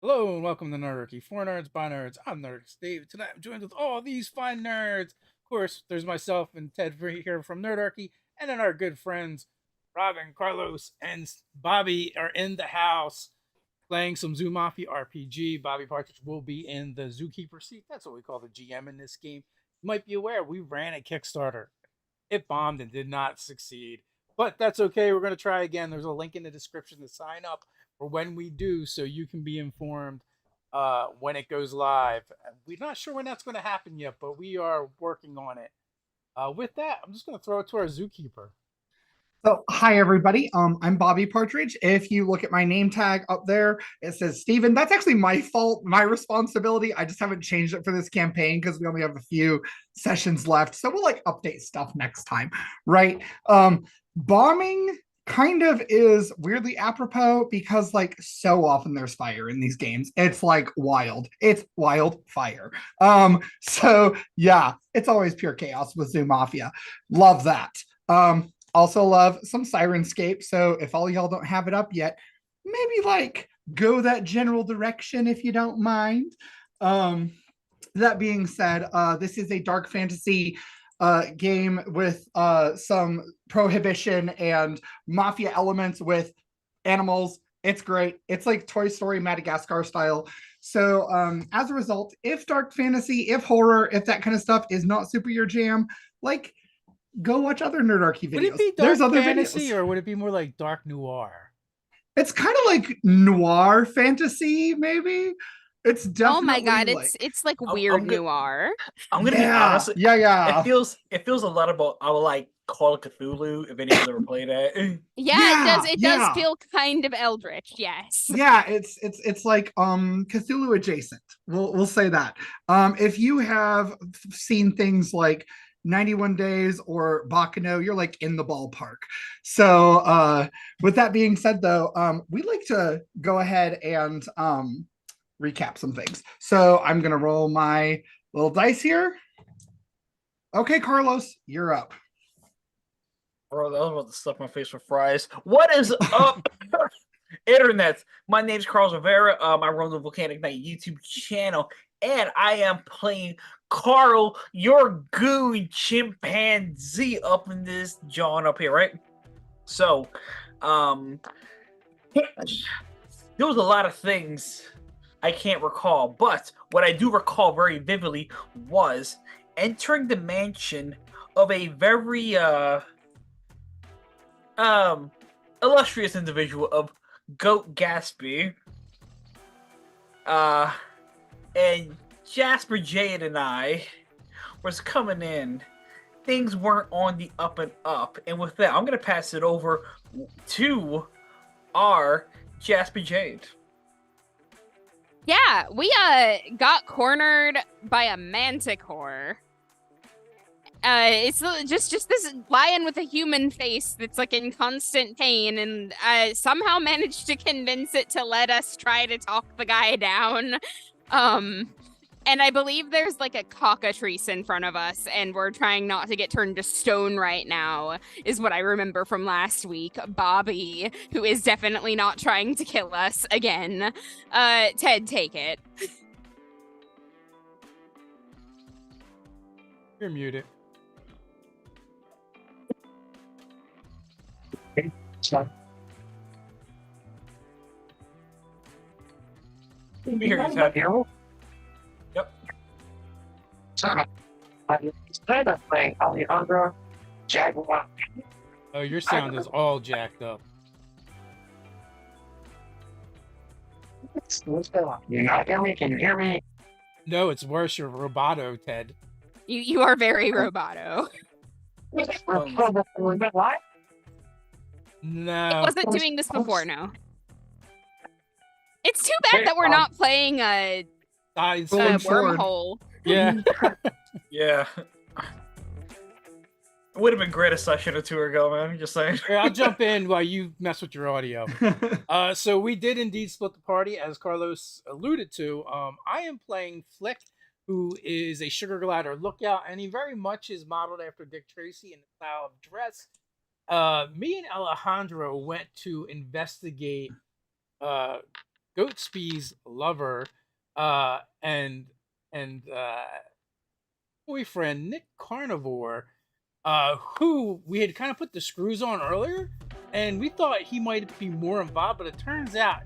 Hello and welcome to Nerdarchy. For nerds, by nerds. I'm Nerd Steve. Tonight I'm joined with all these fine nerds. Of course, there's myself and Ted here from Nerdarchy, and then our good friends Robin, Carlos, and Bobby are in the house playing some Zoo Mafia RPG. Bobby Partridge will be in the Zookeeper seat. That's what we call the GM in this game. You might be aware we ran a Kickstarter. It bombed and did not succeed. But that's okay. We're going to try again. There's a link in the description to sign up for when we do so you can be informed when it goes live. We're not sure when that's going to happen yet, but we are working on it. With that, I'm just going to throw it to our zookeeper. So, hi everybody. I'm Bobby Partridge. If you look at my name tag up there, it says Steven. That's actually my fault, my responsibility. I just haven't changed it for this campaign because we only have a few sessions left. So we'll update stuff next time, right? Bombing kind of is weirdly apropos because so often there's fire in these games. It's wild. It's wildfire. So yeah, it's always pure chaos with Zoo Mafia. Love that. Also love some Sirenscape. So if all y'all don't have it up yet, maybe go that general direction if you don't mind. Um, that being said, this is a dark fantasy game with some prohibition and mafia elements with animals. It's great. It's like Toy Story Madagascar style. So as a result, if dark fantasy, if horror, if that kind of stuff is not super your jam, like go watch other Nerdarchy Would it videos. be There's dark other fantasy videos. or would it be more like dark noir? It's kind of like noir fantasy, maybe. It's Oh my definitely god, like, it's like I'm, weird I'm good. noir. I'm gonna be yeah, honest. yeah, It yeah, feels a lot about I would like Call of Cthulhu if anyone's ever played that. Yeah, it does yeah, it does yeah, feel kind of eldritch, yes. yeah. It's like Cthulhu adjacent. We'll say that. If you have seen things like 91 Days or Bacano, you're like in the ballpark. So with that being said though, we'd like to go ahead and recap some things. So I'm gonna roll my little dice here. Okay, Carlos, you're up. Bro, I was about to stuff my face with fries. What is up, internet? My name's Carlos Rivera. I run the Volcanic Knight YouTube channel, and I am playing Carl, your goon chimpanzee, up in this John up here, right? So, um, there was a lot of things I can't recall, but what I do recall very vividly was entering the mansion of a very illustrious individual of Goat Gatsby. And Jasper Jade and I was coming in. Things weren't on the up and up, and with that, I'm gonna pass it over to our Jasper Jade. Yeah, we got cornered by a manticore. It's just this lion with a human face that's like in constant pain, and somehow managed to convince it to let us try to talk the guy down. And I believe there's like a cockatrice in front of us, and we're trying not to get turned to stone right now, is what I remember from last week. Bobby, who is definitely not trying to kill us again. Ted, take it. You're muted. We hear you, Ted. Yep. Oh, your sound is all jacked up. You're not hear me? Can you hear me? No, it's worse. You're roboto, Ted. You are very roboto. What? No. It wasn't doing this before, no. It's too bad that we're not playing a Eyes. Going forward. wormhole. Yeah. Yeah. It would have been great a session or two ago, man. Just saying. Here, I'll jump in while you mess with your audio. So we did indeed split the party, as Carlos alluded to. I am playing Flick, who is a sugar glider lookout, and he very much is modeled after Dick Tracy in the style of dress. Me and Alejandro went to investigate Goatsby's lover and boyfriend Nick Carnivore, who we had kind of put the screws on earlier, and we thought he might be more involved, but it turns out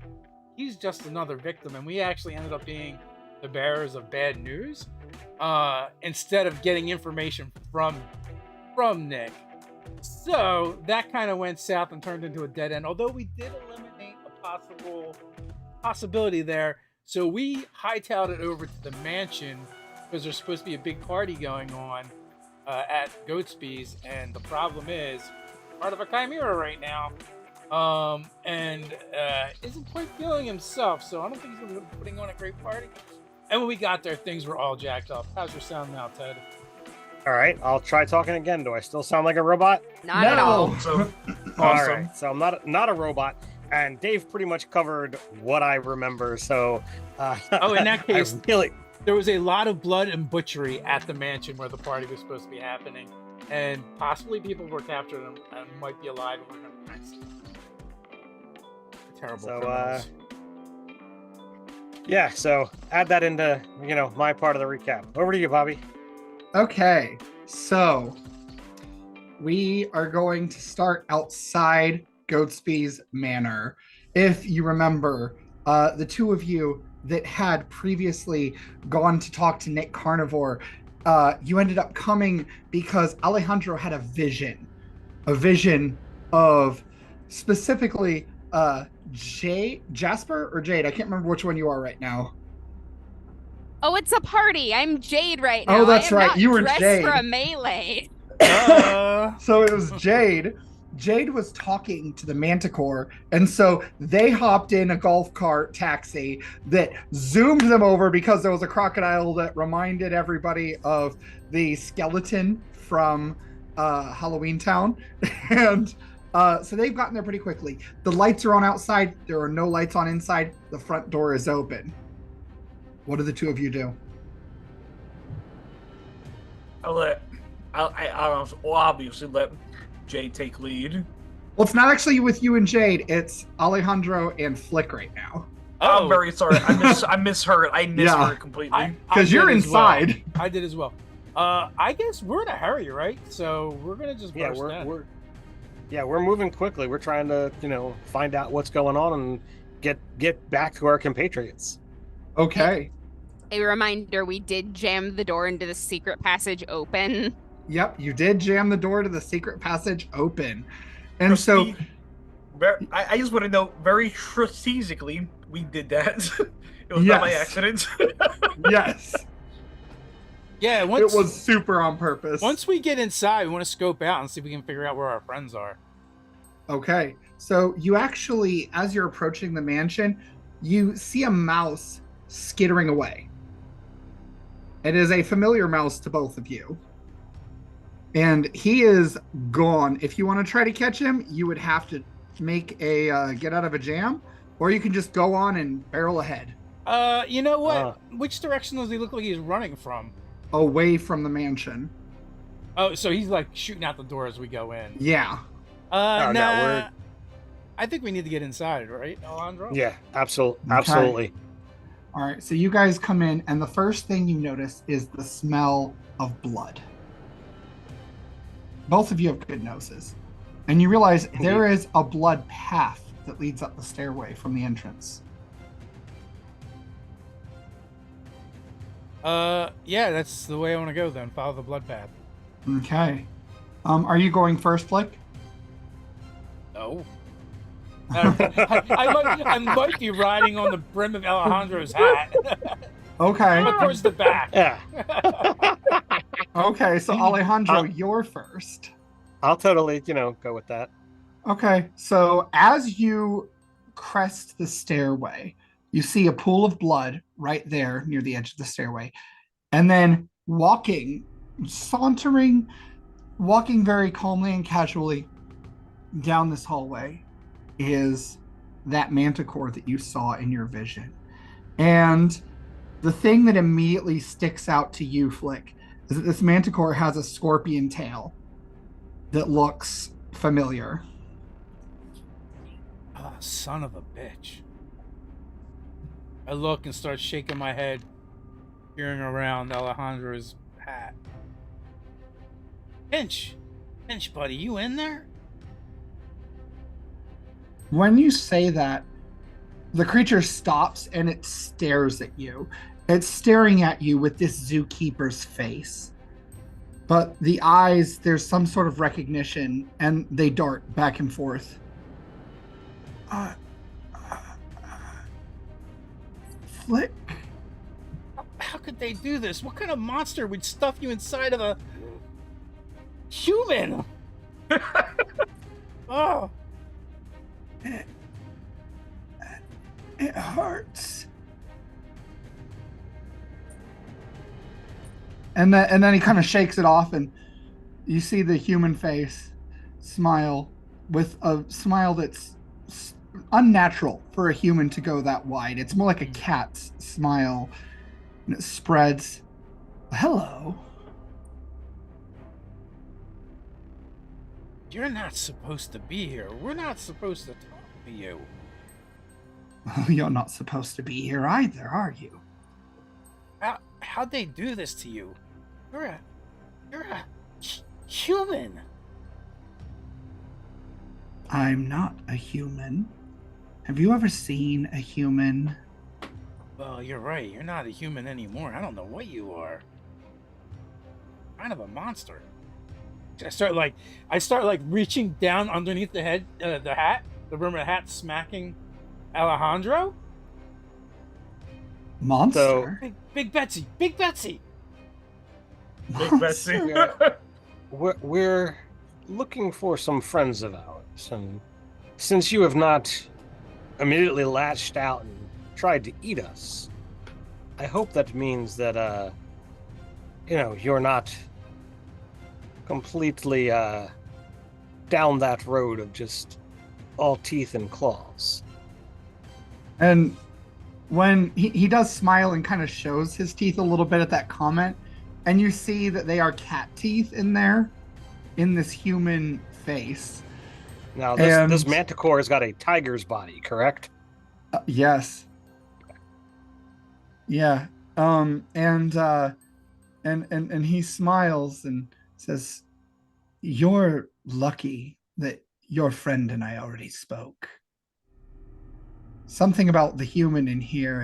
he's just another victim, and we actually ended up being the bearers of bad news instead of getting information from Nick. So that kind of went south and turned into a dead end, although we did eliminate a possibility there. So we hightailed it over to the mansion because there's supposed to be a big party going on at Goatsby's, and the problem is part of a chimera right now, and isn't quite feeling himself, so I don't think he's going to be putting on a great party. And when we got there, things were all jacked up. How's your sound now, Ted? All right, I'll try talking again. Do I still sound like a robot? Not at all. Awesome. All right, so I'm not a robot, and Dave pretty much covered what I remember. So, Oh, in that case, really, there was a lot of blood and butchery at the mansion where the party was supposed to be happening, and possibly people were captured and might be alive and we're going to next. Terrible criminals. Yeah. So add that into my part of the recap. Over to you, Bobby. Okay, so we are going to start outside Goatsby's manor. If you remember, the two of you that had previously gone to talk to Nick Carnivore, you ended up coming because Alejandro had a vision of specifically Jasper or Jade. I can't remember which one you are right now. Oh, it's a party. I'm Jade right now. Oh, that's I am right. not You were dressed Jade. for a melee. So it was Jade. Jade was talking to the Manticore, and so they hopped in a golf cart taxi that zoomed them over because there was a crocodile that reminded everybody of the skeleton from Halloween Town. And so they've gotten there pretty quickly. The lights are on outside. There are no lights on inside. The front door is open. What do the two of you do? I'll obviously let Jade take lead. Well, it's not actually with you and Jade. It's Alejandro and Flick right now. I'm very sorry. I misheard. I misheard completely. Because you're inside. I did as well. I guess we're in a hurry, right? So we're gonna just burst in. We're moving quickly. We're trying to find out what's going on and get back to our compatriots. Okay. A reminder, we did jam the door into the secret passage open. Yep, you did jam the door to the secret passage open. And so I just want to know, very strategically, we did that. It was not by accident. Yes. Yeah, it was super on purpose. Once we get inside, we want to scope out and see if we can figure out where our friends are. Okay, so you actually, as you're approaching the mansion, you see a mouse skittering away. It is a familiar mouse to both of you. And he is gone. If you want to try to catch him, you would have to make a get out of a jam, or you can just go on and barrel ahead. You know what? Which direction does he look like he's running from? Away from the mansion. Oh, so he's like shooting out the door as we go in. Yeah. Nah. I think we need to get inside, right, Alejandro? Yeah, absolutely. All right, so you guys come in, and the first thing you notice is the smell of blood. Both of you have good noses. And you realize there is a blood path that leads up the stairway from the entrance. Yeah, that's the way I want to go then. Follow the blood path. Okay. Are you going first, Flick? No. I might be riding on the brim of Alejandro's hat. Okay. But towards the back. Yeah. Okay, so Alejandro, you're first. I'll totally, go with that. Okay, so as you crest the stairway, you see a pool of blood right there near the edge of the stairway. And then walking very calmly and casually down this hallway is that manticore that you saw in your vision. And the thing that immediately sticks out to you, Flick, is that this manticore has a scorpion tail that looks familiar. Oh, son of a bitch. I look and start shaking my head, peering around Alejandro's hat. Pinch, buddy, you in there? When you say that, the creature stops and it stares at you. It's staring at you with this zookeeper's face. But the eyes, there's some sort of recognition, and they dart back and forth. Flick. How could they do this? What kind of monster would stuff you inside of a human? Oh, It hurts. And then he kind of shakes it off, and you see the human face smile with a smile that's unnatural for a human to go that wide. It's more like a cat's smile, and it spreads. Hello. you're not supposed to be here. We're not supposed to talk to you. You're not supposed to be here either, are you? How'd they do this to you? You're a human. I'm not a human. Have you ever seen a human? Well, you're right. You're not a human anymore. I don't know what you are. Kind of a monster. I start like reaching down underneath the head, the hat, the rim of the hat, smacking Alejandro. Monster? Big Betsy, Big Betsy. Big Betsy. Monster? We're looking for some friends of ours, and since you have not immediately latched out and tried to eat us, I hope that means that you're not completely down that road of just all teeth and claws. And when he does smile and kind of shows his teeth a little bit at that comment, and you see that they are cat teeth in there, in this human face. Now, this manticore has got a tiger's body, correct? Yes. Yeah. And he smiles and says, "You're lucky that your friend and I already spoke. Something about the human in here,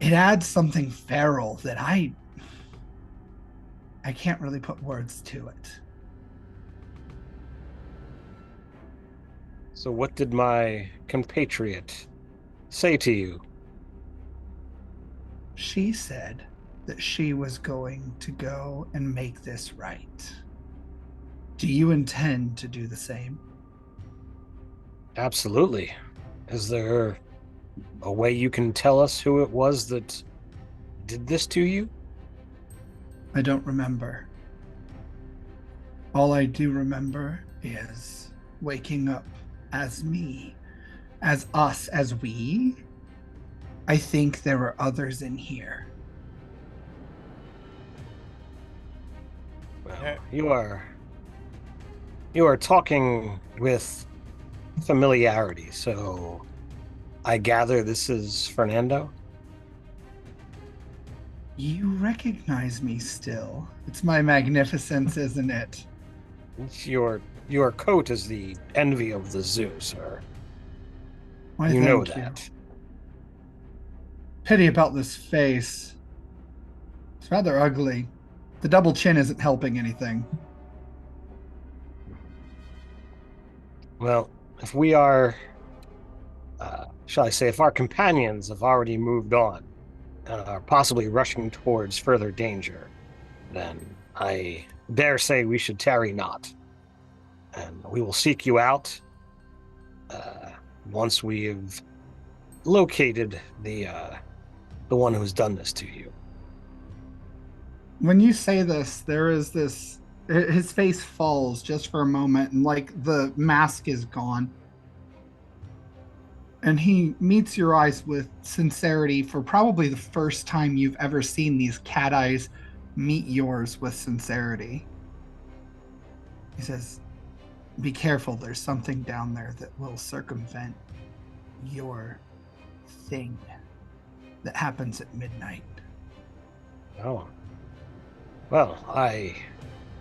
it adds something feral that I can't really put words to it." So what did my compatriot say to you? She said that she was going to go and make this right. Do you intend to do the same? Absolutely. Is there a way you can tell us who it was that did this to you? I don't remember. All I do remember is waking up as me, as us, as we. I think there were others in here. Well, you are talking with familiarity, so I gather this is Fernando? You recognize me still. It's my magnificence, isn't it? Your coat is the envy of the zoo, sir. Why, You know thank you. that. Pity about this face. It's rather ugly. The double chin isn't helping anything. Well, if we are, shall I say, if our companions have already moved on and are possibly rushing towards further danger, then I dare say we should tarry not. And we will seek you out once we've located the one who's done this to you. When you say this, there is this. His face falls just for a moment, and like the mask is gone. And he meets your eyes with sincerity for probably the first time you've ever seen these cat eyes meet yours with sincerity. He says, "Be careful, there's something down there that will circumvent your thing." that happens at midnight. Oh. Well, I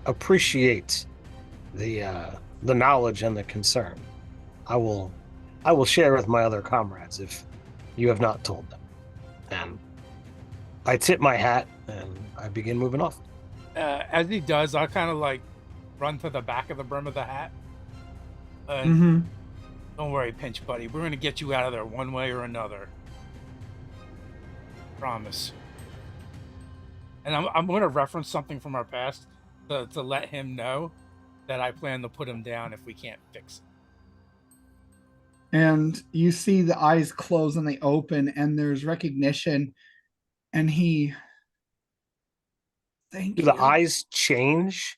appreciate the knowledge and the concern. I will share with my other comrades if you have not told them. And I tip my hat and I begin moving off. As he does, I'll kind of like run to the back of the brim of the hat. And Mm-hmm. don't worry, Pinch Buddy. We're going to get you out of there one way or another. Promise. And I'm going to reference something from our past to let him know that I plan to put him down if we can't fix it. And you see the eyes close and they open, and there's recognition. And he, thank Do you. the eyes change,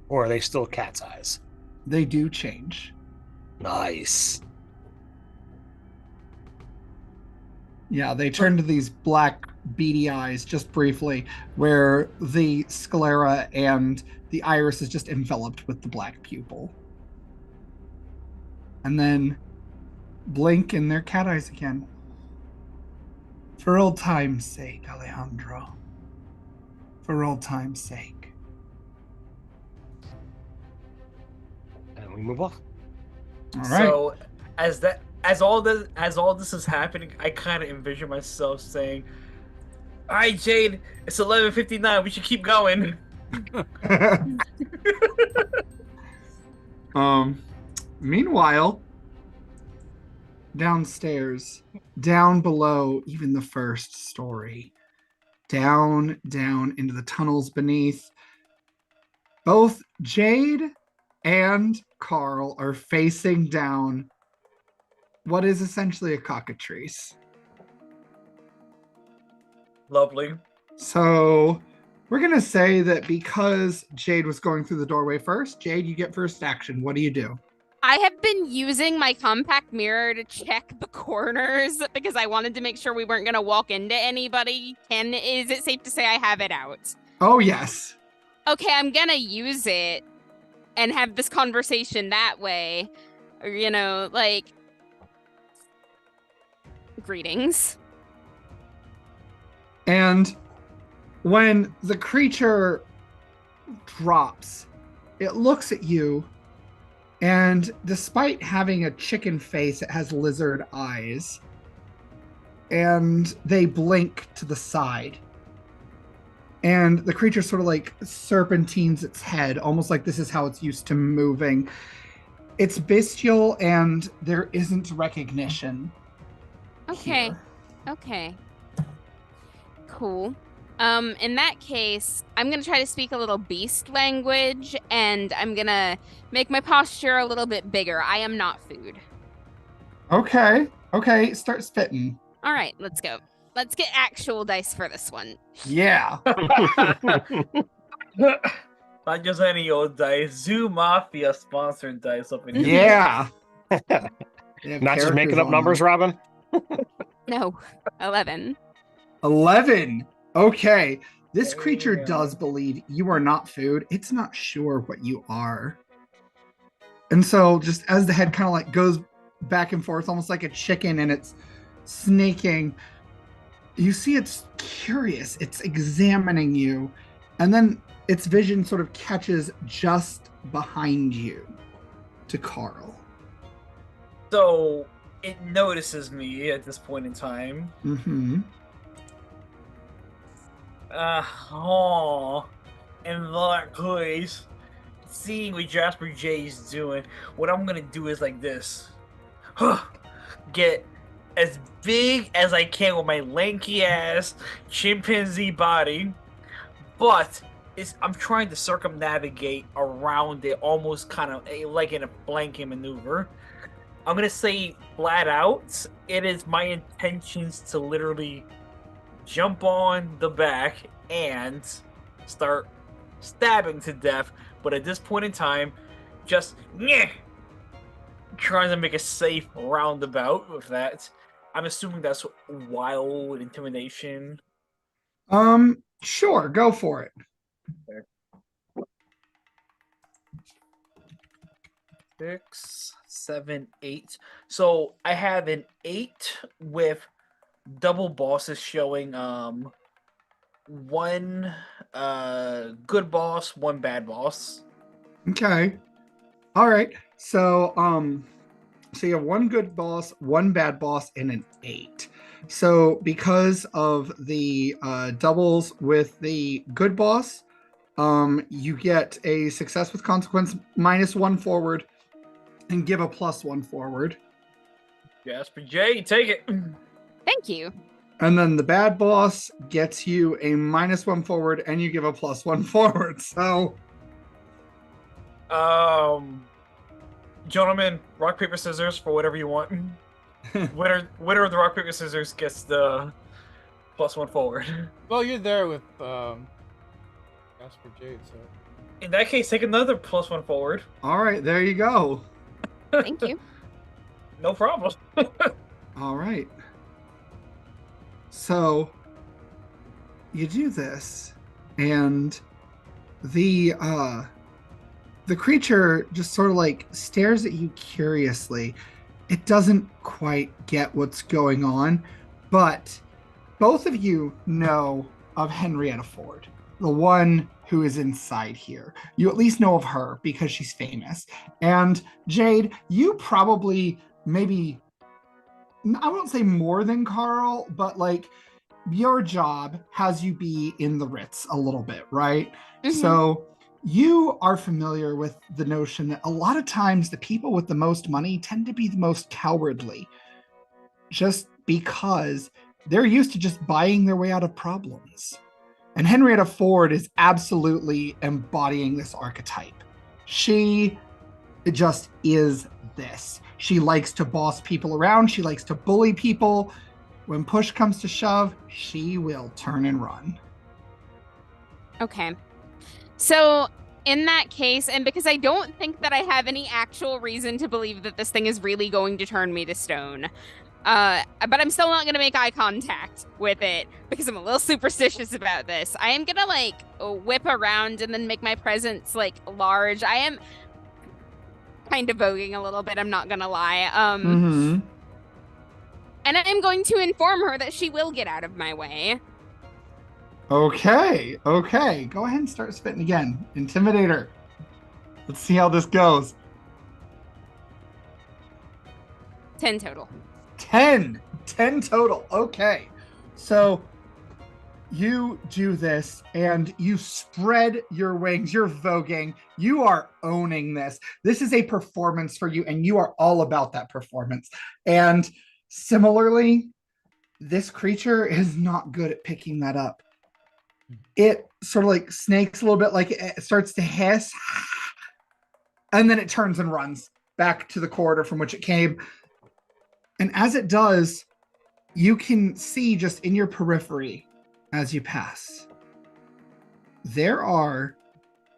or are they still cat's eyes? They do change. Nice. Yeah, they turn to these black beady eyes just briefly, where the sclera and the iris is just enveloped with the black pupil. And then blink and they're cat eyes again. For old time's sake, Alejandro. For old time's sake. And we move off. All right. So as all this is happening, I kind of envision myself saying, "All right, Jade, it's 11:59. We should keep going." Meanwhile, downstairs, down below even the first story, down into the tunnels beneath, both Jade and Carl are facing down what is essentially a cockatrice. Lovely. So we're going to say that because Jade was going through the doorway first, Jade, you get first action. What do you do? I have been using my compact mirror to check the corners because I wanted to make sure we weren't going to walk into anybody. Is it safe to say I have it out? Oh, yes. Okay, I'm going to use it and have this conversation that way. Or, like, greetings. And when the creature drops, it looks at you, and despite having a chicken face, it has lizard eyes, and they blink to the side. And the creature sort of like serpentines its head, almost like this is how it's used to moving. It's bestial, and there isn't recognition. Okay. Here. Okay. Cool. In that case, I'm gonna try to speak a little beast language, and I'm gonna make my posture a little bit bigger. I am not food. Okay, start spitting. All right, let's go. Let's get actual dice for this one. Yeah. Not just any old dice. Zoo Mafia sponsored dice up in here. Yeah. Not just making up numbers, Robin? No, 11. 11. Okay. This creature Damn. does believe you are not food. It's not sure what you are. And so just as the head kind of like goes back and forth, almost like a chicken, and it's snaking, you see it's curious. It's examining you. And then its vision sort of catches just behind you to Carl. So it notices me at this point in time. Mm-hmm. In that case, seeing what Jasper J's doing, what I'm gonna do is like this. Get as big as I can with my lanky ass chimpanzee body, but I'm trying to circumnavigate around it, almost kind of like in a flanking maneuver. I'm gonna say flat out, it is my intentions to literally jump on the back and start stabbing to death, but at this point in time, just trying to make a safe roundabout with that. I'm assuming that's wild intimidation. Sure, go for it. 6, 7, 8. So I have an 8 with double bosses showing one good boss, one bad boss. Okay. All right. So you have one good boss, one bad boss, and an 8. So because of the doubles with the good boss, you get a success with consequence -1 forward and give a +1 forward. Jasper J, take it. Thank you. And then the bad boss gets you a -1 forward and you give a +1 forward. So Gentlemen, rock, paper, scissors for whatever you want. Winner of the rock, paper, scissors gets the +1 forward. Well, you're there with Jasper Jade, so In that case, take another +1 forward. all right, there you go. Thank you. No problem. All right. So you do this, and the creature just sort of like stares at you curiously. It doesn't quite get what's going on, but both of you know of Henrietta Ford, the one who is inside here. You at least know of her because she's famous. And Jade, you probably maybe, I won't say more than Carl, but like your job has you be in the Ritz a little bit, right? Mhm. So you are familiar with the notion that a lot of times the people with the most money tend to be the most cowardly, just because they're used to just buying their way out of problems. And Henrietta Ford is absolutely embodying this archetype. She just is this. She likes to boss people around. She likes to bully people. When push comes to shove, she will turn and run. Okay. So in that case, and because I don't think that I have any actual reason to believe that this thing is really going to turn me to stone, but I'm still not going to make eye contact with it because I'm a little superstitious about this. I am going to like whip around and then make my presence like large. I am kind of voguing a little bit, I'm not going to lie. And I am going to inform her that she will get out of my way. Okay. Go ahead and start spitting again. Intimidator. Let's see how this goes. 10 total. 10 total. Okay. So you do this and you spread your wings. You're voguing. You are owning this. This is a performance for you, and you are all about that performance. And similarly, this creature is not good at picking that up. It sort of like snakes a little bit, like it starts to hiss, and then it turns and runs back to the corridor from which it came. And as it does, you can see just in your periphery as you pass, there are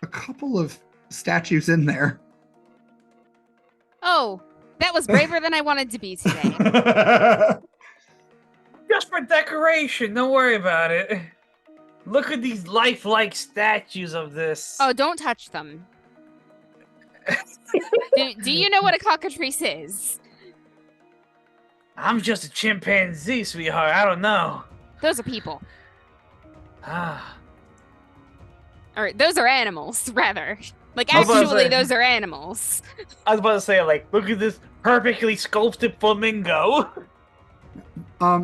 a couple of statues in there. Oh, that was braver than I wanted to be today. Just for decoration, don't worry about it. Look at these lifelike statues of this. Oh, don't touch them. Do you know what a cockatrice is? I'm just a chimpanzee, sweetheart. I don't know. Those are people. Ah. Or those are animals, rather. Like, I was about to actually, say- those are animals. I was about to say, like, look at this perfectly sculpted flamingo.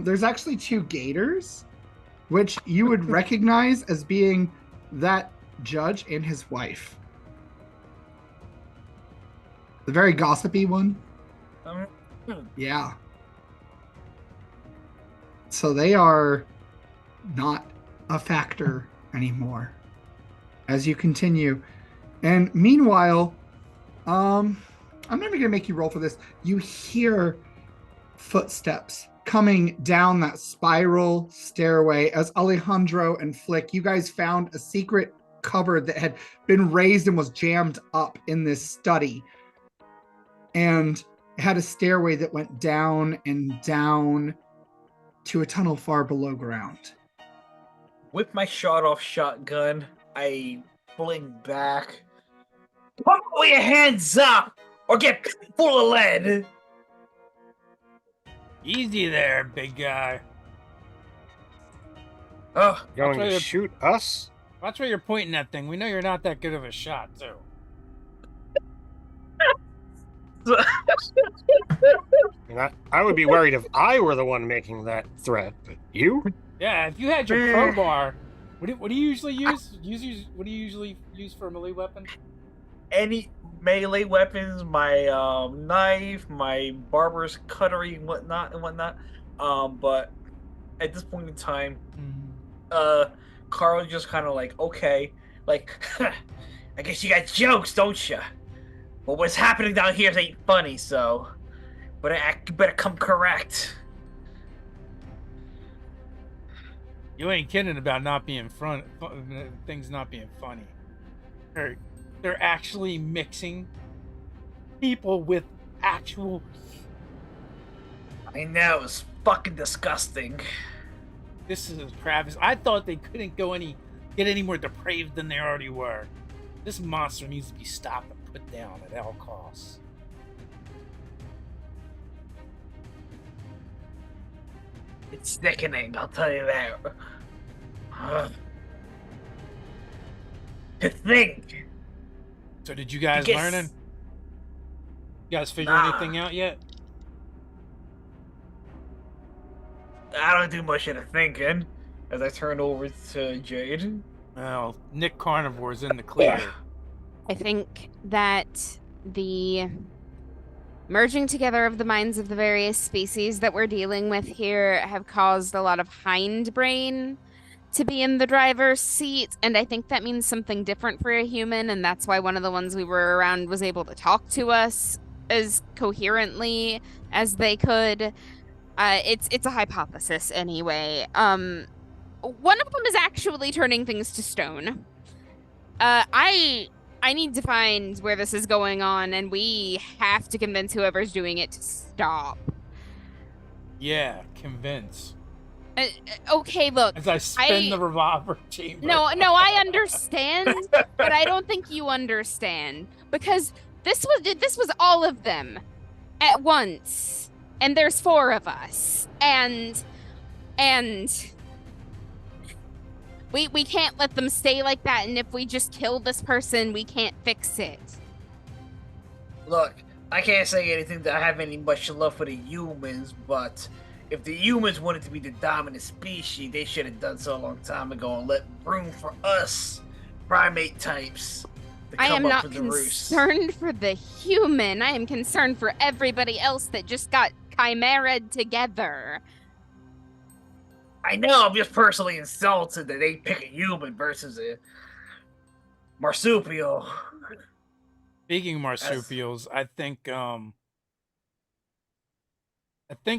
There's actually 2 gators, which you would recognize as being that judge and his wife. The very gossipy one. Yeah. So they are not a factor anymore as you continue. And meanwhile, I'm not even gonna make you roll for this. You hear footsteps coming down that spiral stairway as Alejandro and Flick, you guys found a secret cupboard that had been raised and was jammed up in this study. And it had a stairway that went down and down to a tunnel far below ground. With my shot-off shotgun, I fling back. Put your hands up, or get full of lead. easy there, big guy. Oh, Going why to the- shoot us? Watch where you're pointing that thing. We know you're not that good of a shot, too. I would be worried if I were the one making that threat, but you? Yeah, if you had your Eh. crowbar, what do you usually use? What do you usually use for a melee weapon? Any melee weapons, my knife, my barber's cutlery, and whatnot. But at this point in time, Carl just kind of like, okay, like, I guess you got jokes, don't you? Well, what's happening down here ain't funny, so better come correct. You ain't kidding about not being things not being funny. They're actually mixing people with actual. I know, it's fucking disgusting. This is Travis. I thought they couldn't get any more depraved than they already were. This monster needs to be stopped and put down at all costs. It's sickening, I'll tell you that. To think. So did you guys Yes. learning? You guys figure Nah. anything out yet? I don't do much of the thinking as I turn over to Jade. Well, Nick Carnivore's in the clear. I think that the merging together of the minds of the various species that we're dealing with here have caused a lot of hindbrain to be in the driver's seat, and I think that means something different for a human, and that's why one of the ones we were around was able to talk to us as coherently as they could. It's a hypothesis anyway. One of them is actually turning things to stone. I need to find where this is going on, and we have to convince whoever's doing it to stop. Yeah, convince. Okay, look. As I spin the revolver chamber. No, I understand, but I don't think you understand because this was all of them at once, and there's 4 of us, and we can't let them stay like that. And if we just kill this person, we can't fix it. Look, I can't say anything that I have any much love for the humans, but if the humans wanted to be the dominant species, they should have done so a long time ago and let room for us, primate types, to I come am up not with the roost. concerned for the human. I am concerned for everybody else that just got chimeraed together. I know, I'm just personally insulted that they pick a human versus a marsupial. Speaking of marsupials, I think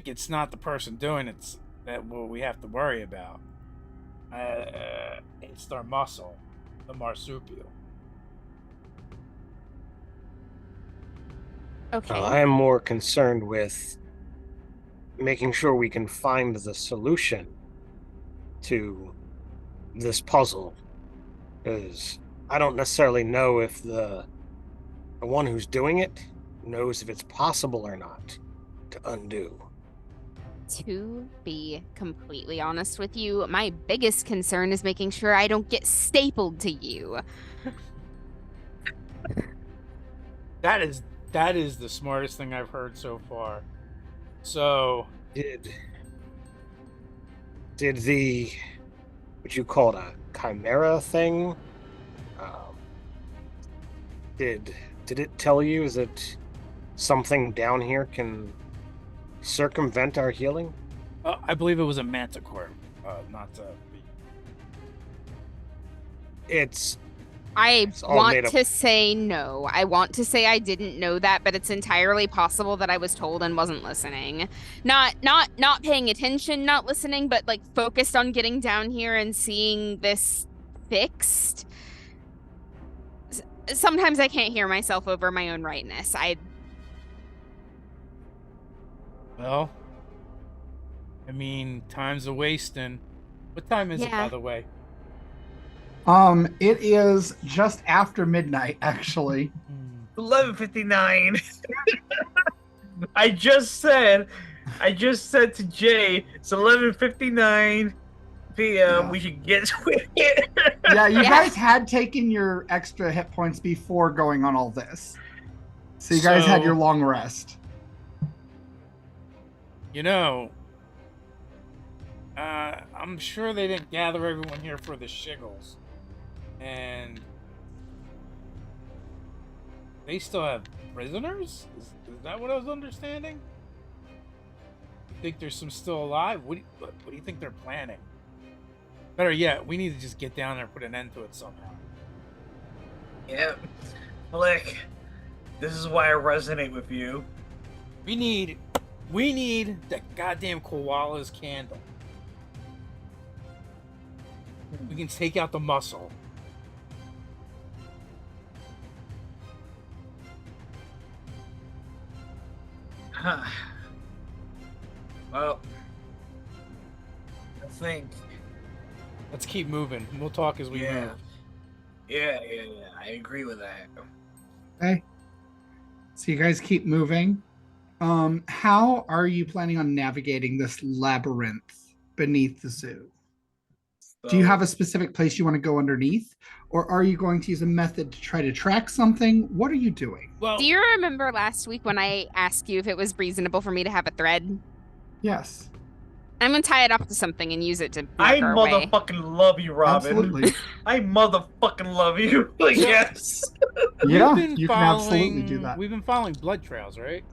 it's not the person doing it that what we have to worry about. It's their muscle, the marsupial. Okay. I am more concerned with making sure we can find the solution to this puzzle, because I don't necessarily know if the one who's doing it knows if it's possible or not to undo. To be completely honest with you, my biggest concern is making sure I don't get stapled to you. That is the smartest thing I've heard so far. So Did the what you call it a chimera thing? Did it tell you that something down here can circumvent our healing? I believe it was a manticore, not a bee. I all want made up. to say no. I want to say I didn't know that, but it's entirely possible that I was told and wasn't listening. Not paying attention, not listening, but like focused on getting down here and seeing this fixed. Sometimes I can't hear myself over my own rightness. Well, I mean, time's a wasting. What time is it, Yeah. by the way? It is just after midnight, actually. 11:59. I just said to Jay, it's 11:59. PM, we should get to it. Yeah, you Yeah. guys had taken your extra hit points before going on all this. So you guys had So- your long rest. You know, I'm sure they didn't gather everyone here for the shiggles. And they still have prisoners? Is that what I was understanding? You think there's some still alive? What do you think they're planning? Better yet, we need to just get down there and put an end to it somehow. Yeah. Flick, this is why I resonate with you. We need that goddamn koala's candle. We can take out the muscle. Well, I think. Let's keep moving. We'll talk as we move. Yeah. I agree with that. Okay. So you guys keep moving. How are you planning on navigating this labyrinth beneath the zoo? Do you have a specific place you want to go underneath? Or are you going to use a method to try to track something? What are you doing? Well, Do you remember last week when I asked you if it was reasonable for me to have a thread? Yes. I'm gonna tie it up to something and use it to I mark our way. motherfucking love you, Robin. Absolutely. I motherfucking love you. Yes. Yeah, we've been you can absolutely do that. We've been following blood trails, right?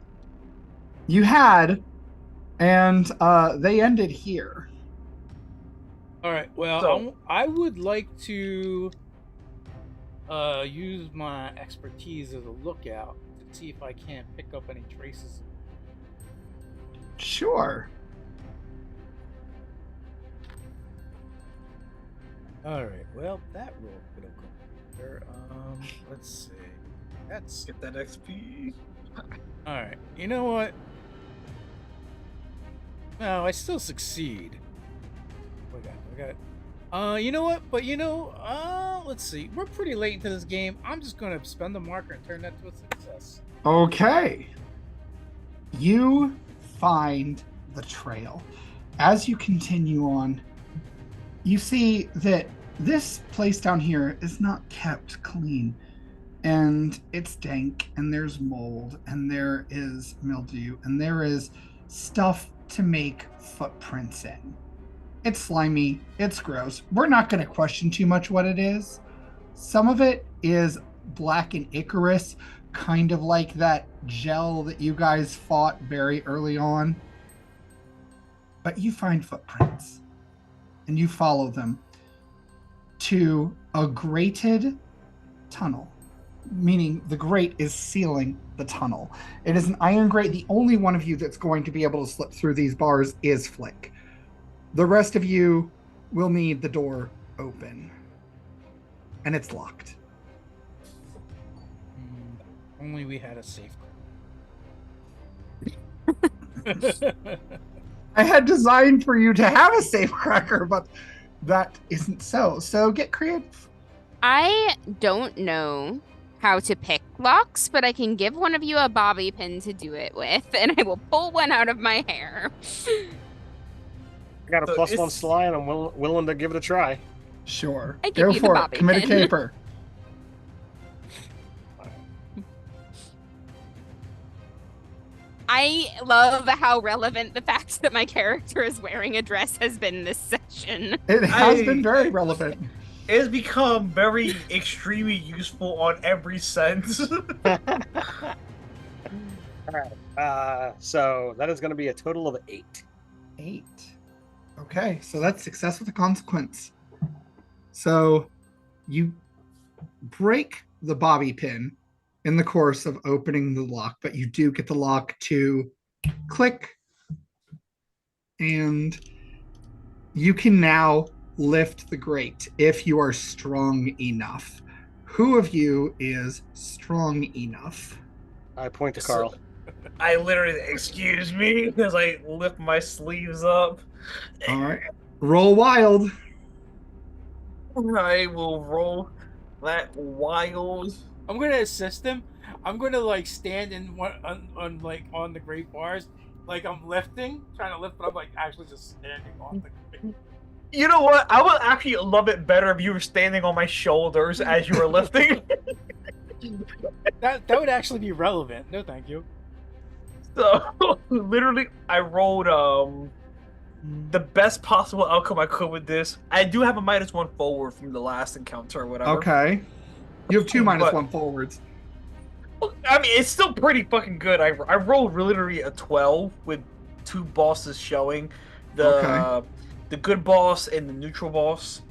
You had, and they ended here. All right. Well, So- I would like to use my expertise as a lookout to see if I can't pick up any traces. Sure. All right. Well, that roll could have gone better. Let's see. That's Get that XP. all right. You know what? No, I still succeed. We got. You know what? But let's see. We're pretty late into this game. I'm just gonna spend the marker and turn that to a success. Okay. You find the trail. As you continue on, you see that this place down here is not kept clean. And it's dank, and there's mold, and there is mildew, and there is stuff to make footprints in. It's slimy, it's gross. We're not going to question too much what it is. Some of it is black and Icarus, kind of like that gel that you guys fought very early on. But you find footprints, and you follow them to a grated tunnel, meaning the grate is sealing the tunnel. It is an iron grate. The only one of you that's going to be able to slip through these bars is Flick. The rest of you will need the door open. And it's locked. Only we had a safe. I had designed for you to have a safe cracker, but that isn't so. So get creative. I don't know how to pick locks, but I can give one of you a bobby pin to do it with, and I will pull one out of my hair. I got a So +1 it's- sly, and I'm willing to give it a try. Sure. I give Go you the for it. bobby Commit a pin. caper. I love how relevant the fact that my character is wearing a dress has been this session. It has I- been very relevant. It has become very extremely useful on every sense. So that is going to be a total of 8. 8. Okay, so that's success with a consequence. So you break the bobby pin in the course of opening the lock, but you do get the lock to click, and you can now lift the grate if you are strong enough. Who of you is strong enough? I point to So- Carl. I literally, excuse me, as I lift my sleeves up. All right, roll wild. I will roll that wild. I'm gonna assist him. I'm gonna like stand in one on the great bars, like I'm lifting, trying to lift, but I'm like actually just standing on the grate. You know what? I would actually love it better if you were standing on my shoulders as you were lifting. That would actually be relevant. No, thank you. So literally, I rolled the best possible outcome I could with this. I do have a -1 forward from the last encounter or whatever. Okay. You have two But- -1 forwards. I mean, it's still pretty fucking good. I rolled literally a 12 with 2 bosses showing the good boss and the neutral boss.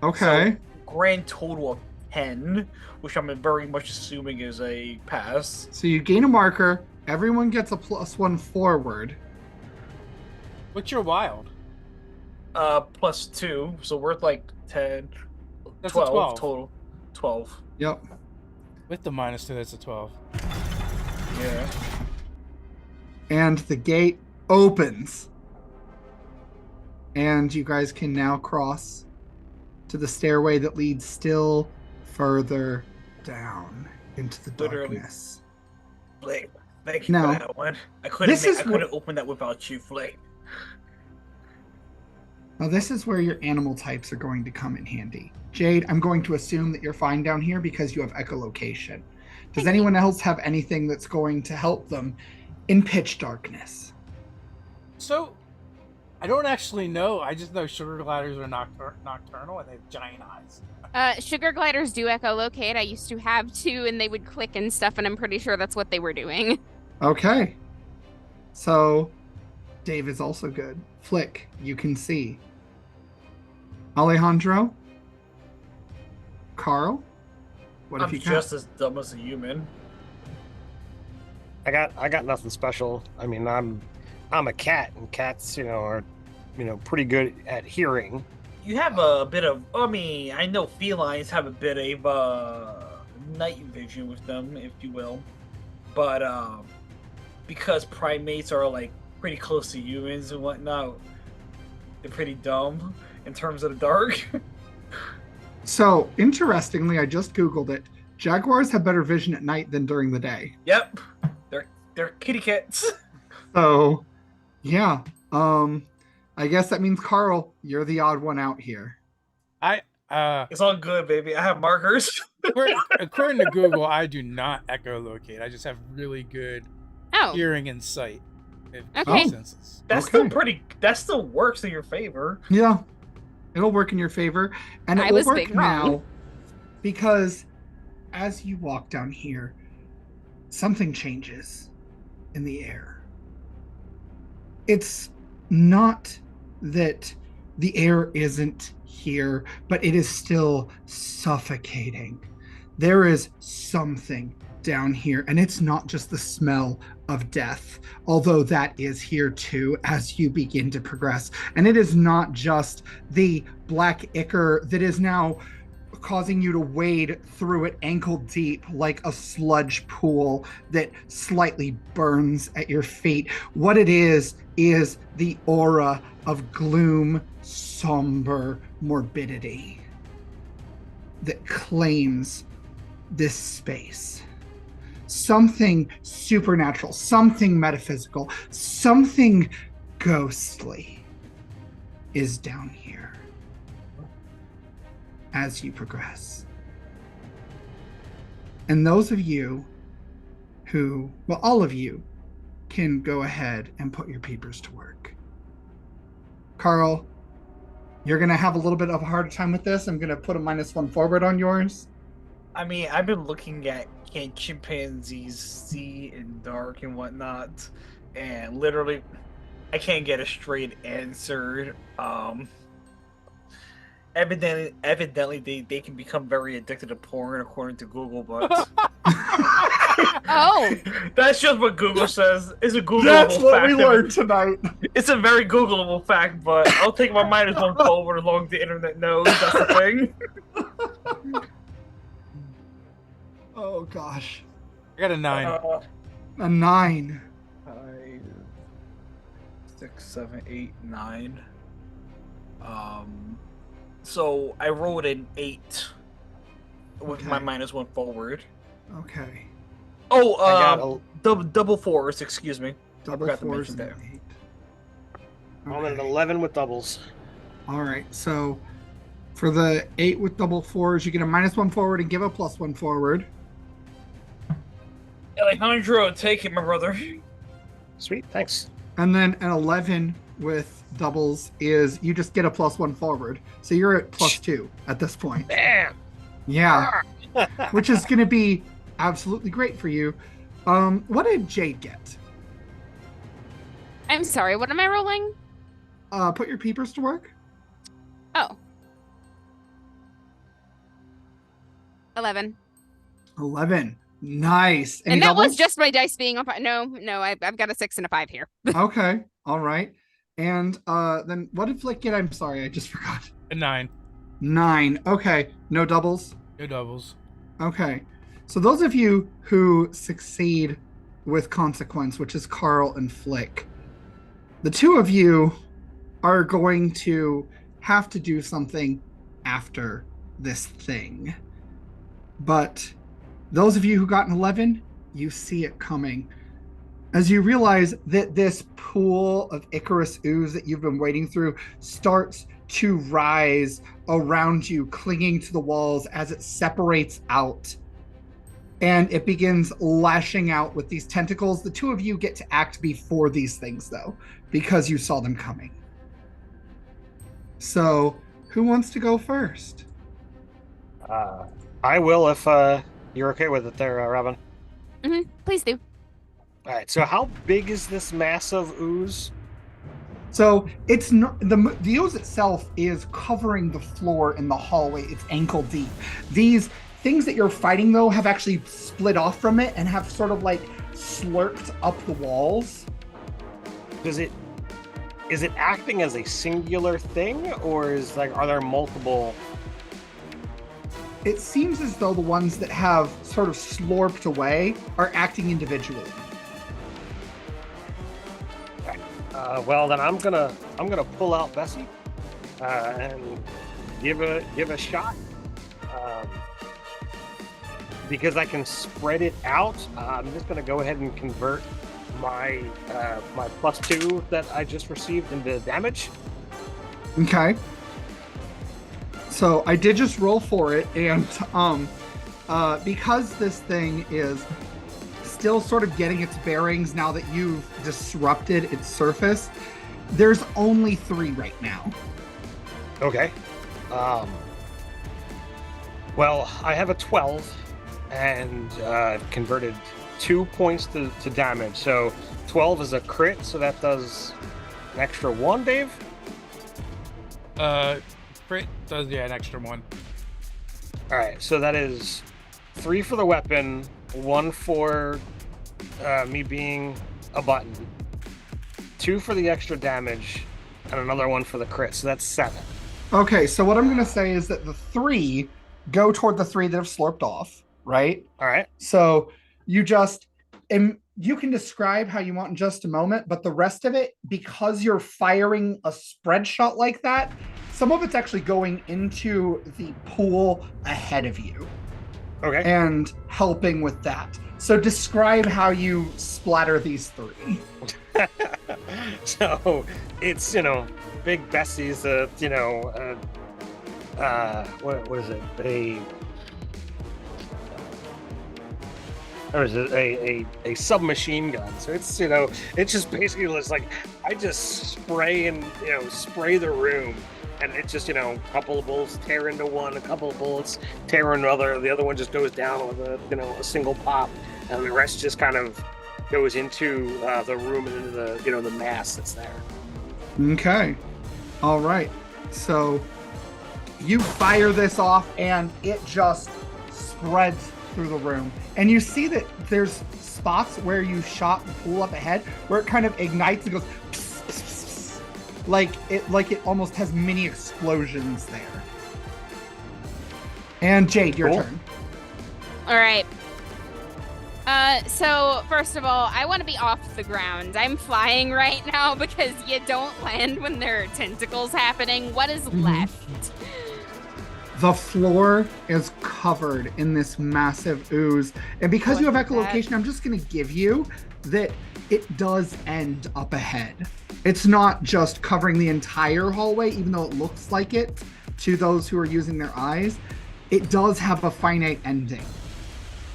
Okay. So, grand total of 10, which I'm very much assuming is a pass. So you gain a marker. Everyone gets a +1 forward. What's your wild? +2, so worth like 10, That's 12, a 12 total. 12. Yep. With the -2, that's a 12. Yeah. And the gate opens. And you guys can now cross to the stairway that leads still further down into the Literally. darkness. Flake, thank you Now, for that one. I couldn't open that without you, Flake. Now, this is where your animal types are going to come in handy. Jade, I'm going to assume that you're fine down here because you have echolocation. Does anyone else have anything that's going to help them in pitch darkness? So, I don't actually know. I just know sugar gliders are nocturnal and they have giant eyes. Sugar gliders do echolocate. I used to have two, and they would click and stuff, and I'm pretty sure that's what they were doing. Okay. So, Dave is also good. Flick, you can see. Alejandro? Carl? What I'm have you got? just as dumb as a human. I got nothing special. I mean, I'm a cat, and cats, are, pretty good at hearing. You have a bit of, I know felines have a bit of night vision with them, if you will. But because primates are like pretty close to humans and whatnot, they're pretty dumb in terms of the dark. So, interestingly, I just Googled it. Jaguars have better vision at night than during the day. Yep. They're kitty cats. So, yeah. I guess that means, Carl, you're the odd one out here. It's all good, baby. I have markers. According to Google, I do not echolocate. I just have really good hearing and sight. Okay. Senses. That's still pretty. That still works in your favor. Yeah. It'll work in your favor. And it will work now because as you walk down here, something changes in the air. It's not that the air isn't here, but it is still suffocating. There is something down here, and it's not just the smell of death, although that is here too as you begin to progress. And it is not just the black ichor that is now causing you to wade through it ankle deep like a sludge pool that slightly burns at your feet. What it is the aura of gloom, somber morbidity that claims this space. Something supernatural, something metaphysical, something ghostly is down here as you progress. And those of you who, well, all of you can go ahead and put your peepers to work. Carl, you're going to have a little bit of a harder time with this. I'm going to put a -1 forward on yours. I mean, I've been looking at can chimpanzees see in dark and whatnot, and literally, I can't get a straight answer. Evidently, they can become very addicted to porn according to Google, but Oh, that's just what Google says. It's a Googleable That's what fact. we learned tonight. It's a very Googleable fact, but I'll take my -1 forward as long as the internet knows. That's the thing. Oh, gosh. I got a 9. A 9. 5, 6, 7, 8, 9. So I rolled an 8 with my -1 forward. Okay. Oh, I got double fours. Excuse me. Double forgot to fours mention and that. 8. I'm at an 11 with doubles. All right. So for the 8 with double fours, you get a -1 forward and give a +1 forward. Alejandro, take it, my brother. Sweet, thanks. And then an 11 with doubles is you just get a +1 forward. So you're at +2 at this point. Bam! Yeah. Which is going to be absolutely great for you. What did Jade get? I'm sorry, what am I rolling? Put your peepers to work. Oh. 11. 11. Nice. Any And that was doubles? just my dice being on. No, I've got a 6 and a 5 here. Okay. All right. And then what did Flick get? I'm sorry, I just forgot. A 9. 9. Okay. No doubles. No doubles. Okay. So those of you who succeed with consequence, which is Carl and Flick, the two of you are going to have to do something after this thing. But those of you who got an 11, you see it coming. As you realize that this pool of Icarus ooze that you've been wading through starts to rise around you, clinging to the walls as it separates out. And it begins lashing out with these tentacles. The two of you get to act before these things, though, because you saw them coming. So, who wants to go first? I will if you're okay with it there, Robin. Please do. All right, so how big is this mass of ooze? So it's not the ooze itself is covering the floor in the hallway. It's ankle deep. These things that you're fighting, though, have actually split off from it and have sort of like slurped up the walls. Is it acting as a singular thing, or are there multiple? It seems as though the ones that have sort of slurped away are acting individually. Well, then I'm gonna pull out Bessie and give a shot. Because I can spread it out, I'm just gonna go ahead and convert my my +2 that I just received into damage. Okay. So I did just roll for it, and because this thing is still sort of getting its bearings now that you've disrupted its surface, there's only 3 right now. Okay. Well, I have a 12 and converted 2 points to damage. So 12 is a crit, so that does an extra 1, Dave? Crit does, an extra 1. All right, so that is 3 for the weapon, 1 for me being a button, 2 for the extra damage, and another 1 for the crit. So that's 7. Okay, so what I'm going to say is that the 3 go toward the 3 that have slurped off, right? All right. So you can describe how you want in just a moment, but the rest of it, because you're firing a spread shot like that, some of it's actually going into the pool ahead of you. Okay. And helping with that. So describe how you splatter these 3. So it's, Big Bessie's, what is it? A submachine gun. So it's, it's just basically just like, I just spray the room. And it's just, a couple of bullets tear into one, a couple of bullets tear into another. The other one just goes down with a single pop. And the rest just kind of goes into the room and into the mass that's there. Okay. All right. So you fire this off and it just spreads through the room. And you see that there's spots where you shot the pool up ahead where it kind of ignites and goes pss, pss, pss, pss, like it almost has mini explosions there. And Jade, your turn. All right. So first of all, I want to be off the ground. I'm flying right now because you don't land when there are tentacles happening. What is left? The floor is covered in this massive ooze. And because you have echolocation, I'm just going to give you that it does end up ahead. It's not just covering the entire hallway, even though it looks like it to those who are using their eyes. It does have a finite ending.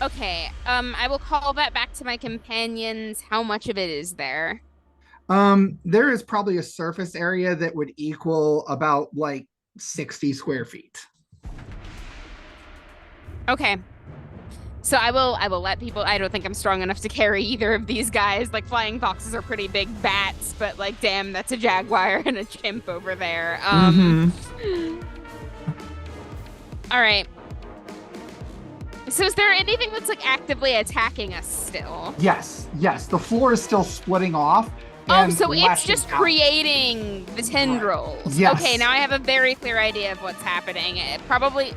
Okay, I will call that back to my companions. How much of it is there? There is probably a surface area that would equal about like 60 square feet. Okay. So I will let people. I don't think I'm strong enough to carry either of these guys. Like flying foxes are pretty big bats, but like damn, that's a jaguar and a chimp over there. All right. So is there anything that's like actively attacking us still? Yes. The floor is still splitting off. Oh, so it's lashing just out. creating the tendrils. Right. Yes. Okay, now I have a very clear idea of what's happening. It probably,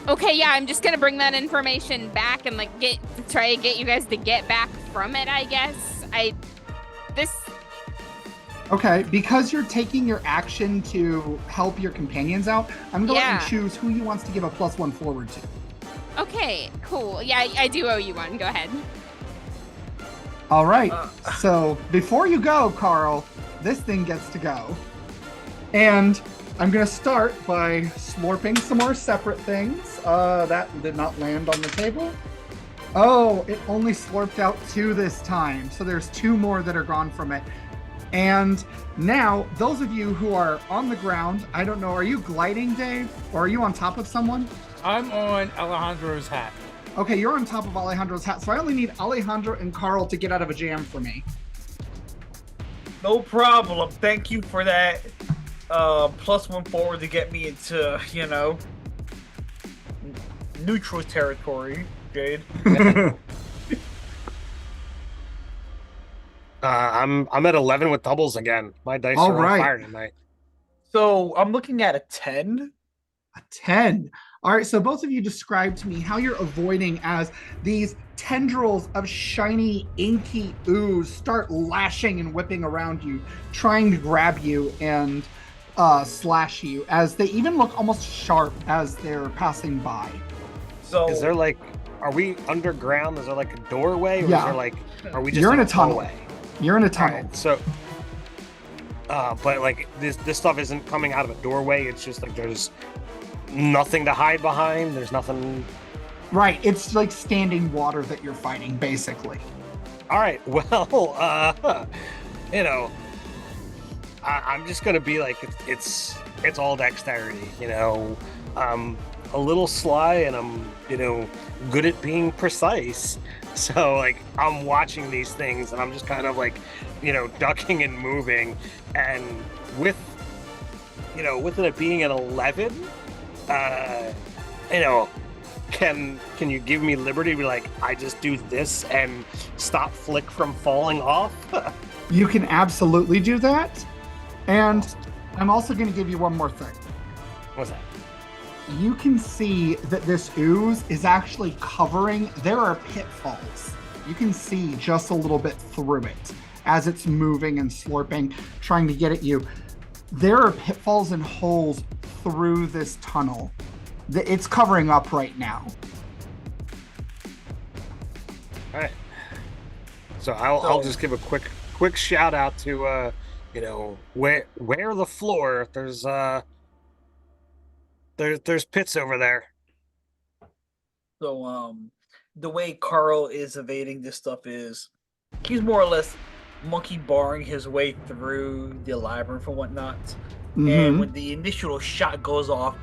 Okay, yeah, I'm just gonna bring that information back and like try to get you guys to get back from it, I guess. Okay, because you're taking your action to help your companions out, I'm going to let you choose who you wants to give a +1 forward to. Okay, cool. Yeah, I do owe you one. Go ahead. All right. So before you go, Carl, this thing gets to go. And I'm going to start by slurping some more separate things. That did not land on the table. Oh, it only slurped out 2 this time. So there's 2 more that are gone from it. And now, those of you who are on the ground, I don't know, are you gliding, Dave? Or are you on top of someone? I'm on Alejandro's hat. Okay, you're on top of Alejandro's hat. So I only need Alejandro and Carl to get out of a jam for me. No problem. Thank you for that. +1 forward to get me into, neutral territory, Jade. I'm at 11 with doubles again. My dice All are right. on fire tonight. So I'm looking at a 10. A 10. All right, so both of you describe to me how you're avoiding as these tendrils of shiny, inky ooze start lashing and whipping around you, trying to grab you and slash you, as they even look almost sharp as they're passing by. So Is there like, are we underground? Is there like a doorway? Or Yeah. is there like, are we just You're in a tunnel. hallway? You're in a All tunnel. right, so, but like this stuff isn't coming out of a doorway. It's just like there's nothing to hide behind. There's nothing. Right, it's like standing water that you're fighting, basically. All right, well, I'm just gonna be like it's all dexterity. I'm a little sly and I'm good at being precise. So like I'm watching these things and I'm just kind of like ducking and moving, and with it being an 11, can you give me liberty to be like, I just do this and stop Flick from falling off? You can absolutely do that. And I'm also going to give you one more thing. What's that? You can see that this ooze is actually covering, there are pitfalls. You can see just a little bit through it as it's moving and slurping, trying to get at you. There are pitfalls and holes through this tunnel that it's covering up right now. All right. So I'll just give a quick shout out to where the floor. There's pits over there. So the way Carl is evading this stuff is he's more or less monkey barring his way through the labyrinth and whatnot. And when the initial shot goes off,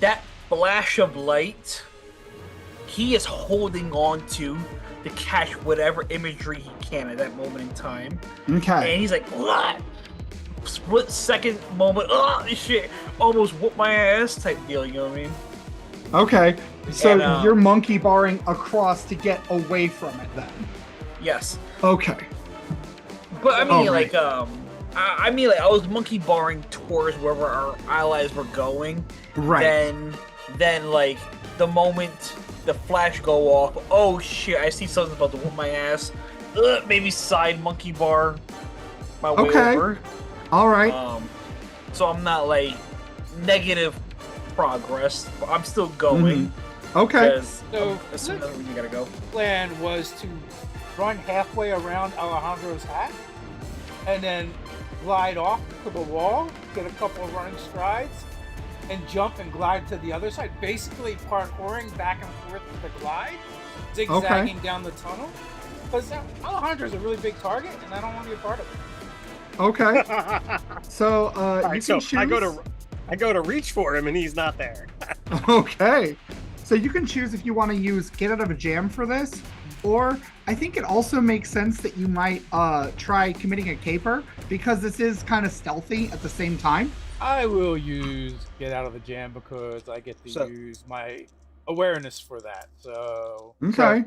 that flash of light, he is holding on to catch whatever imagery he can at that moment in time. Okay. And he's like, what? Split second moment, oh shit, almost whoop my ass type deal, you know what I mean? Okay. So And, you're monkey barring across to get away from it then. Yes. Okay. But I mean, Alright. I was monkey barring towards wherever our allies were going. Right. Then like the moment the flash go off, oh shit, I see something about to whoop my ass. Maybe side monkey bar my way over. All right. So I'm not like negative progress, but I'm still going. Okay. Because So, assuming that's where you gotta go. plan was to run halfway around Alejandro's hat and then glide off to the wall, get a couple of running strides, and jump and glide to the other side. Basically parkouring back and forth with the glide, zigzagging down the tunnel. Because Alejandro's a really big target, and I don't want to be a part of it. Okay. So All right, you so can choose. I go to reach for him and he's not there. Okay. So you can choose if you want to use get out of a jam for this, or I think it also makes sense that you might try committing a caper because this is kind of stealthy at the same time. I will use get out of the jam because I get to use my awareness for that. So Okay.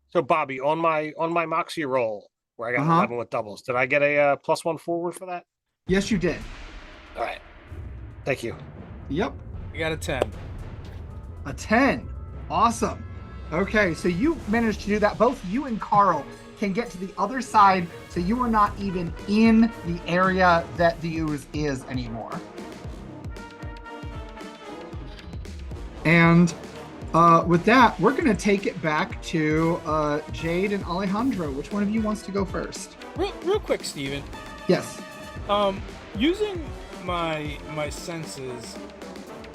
So Bobby, on my Moxie roll where I got 11 with doubles, did I get a +1 forward for that? Yes, you did. All right. Thank you. Yep. I got a 10. A 10. Awesome. Okay, so you managed to do that. Both you and Carl can get to the other side, so you are not even in the area that the ooze is anymore. And with that, we're going to take it back to Jade and Alejandro. Which one of you wants to go first? Real quick, Steven. Yes. Using my senses,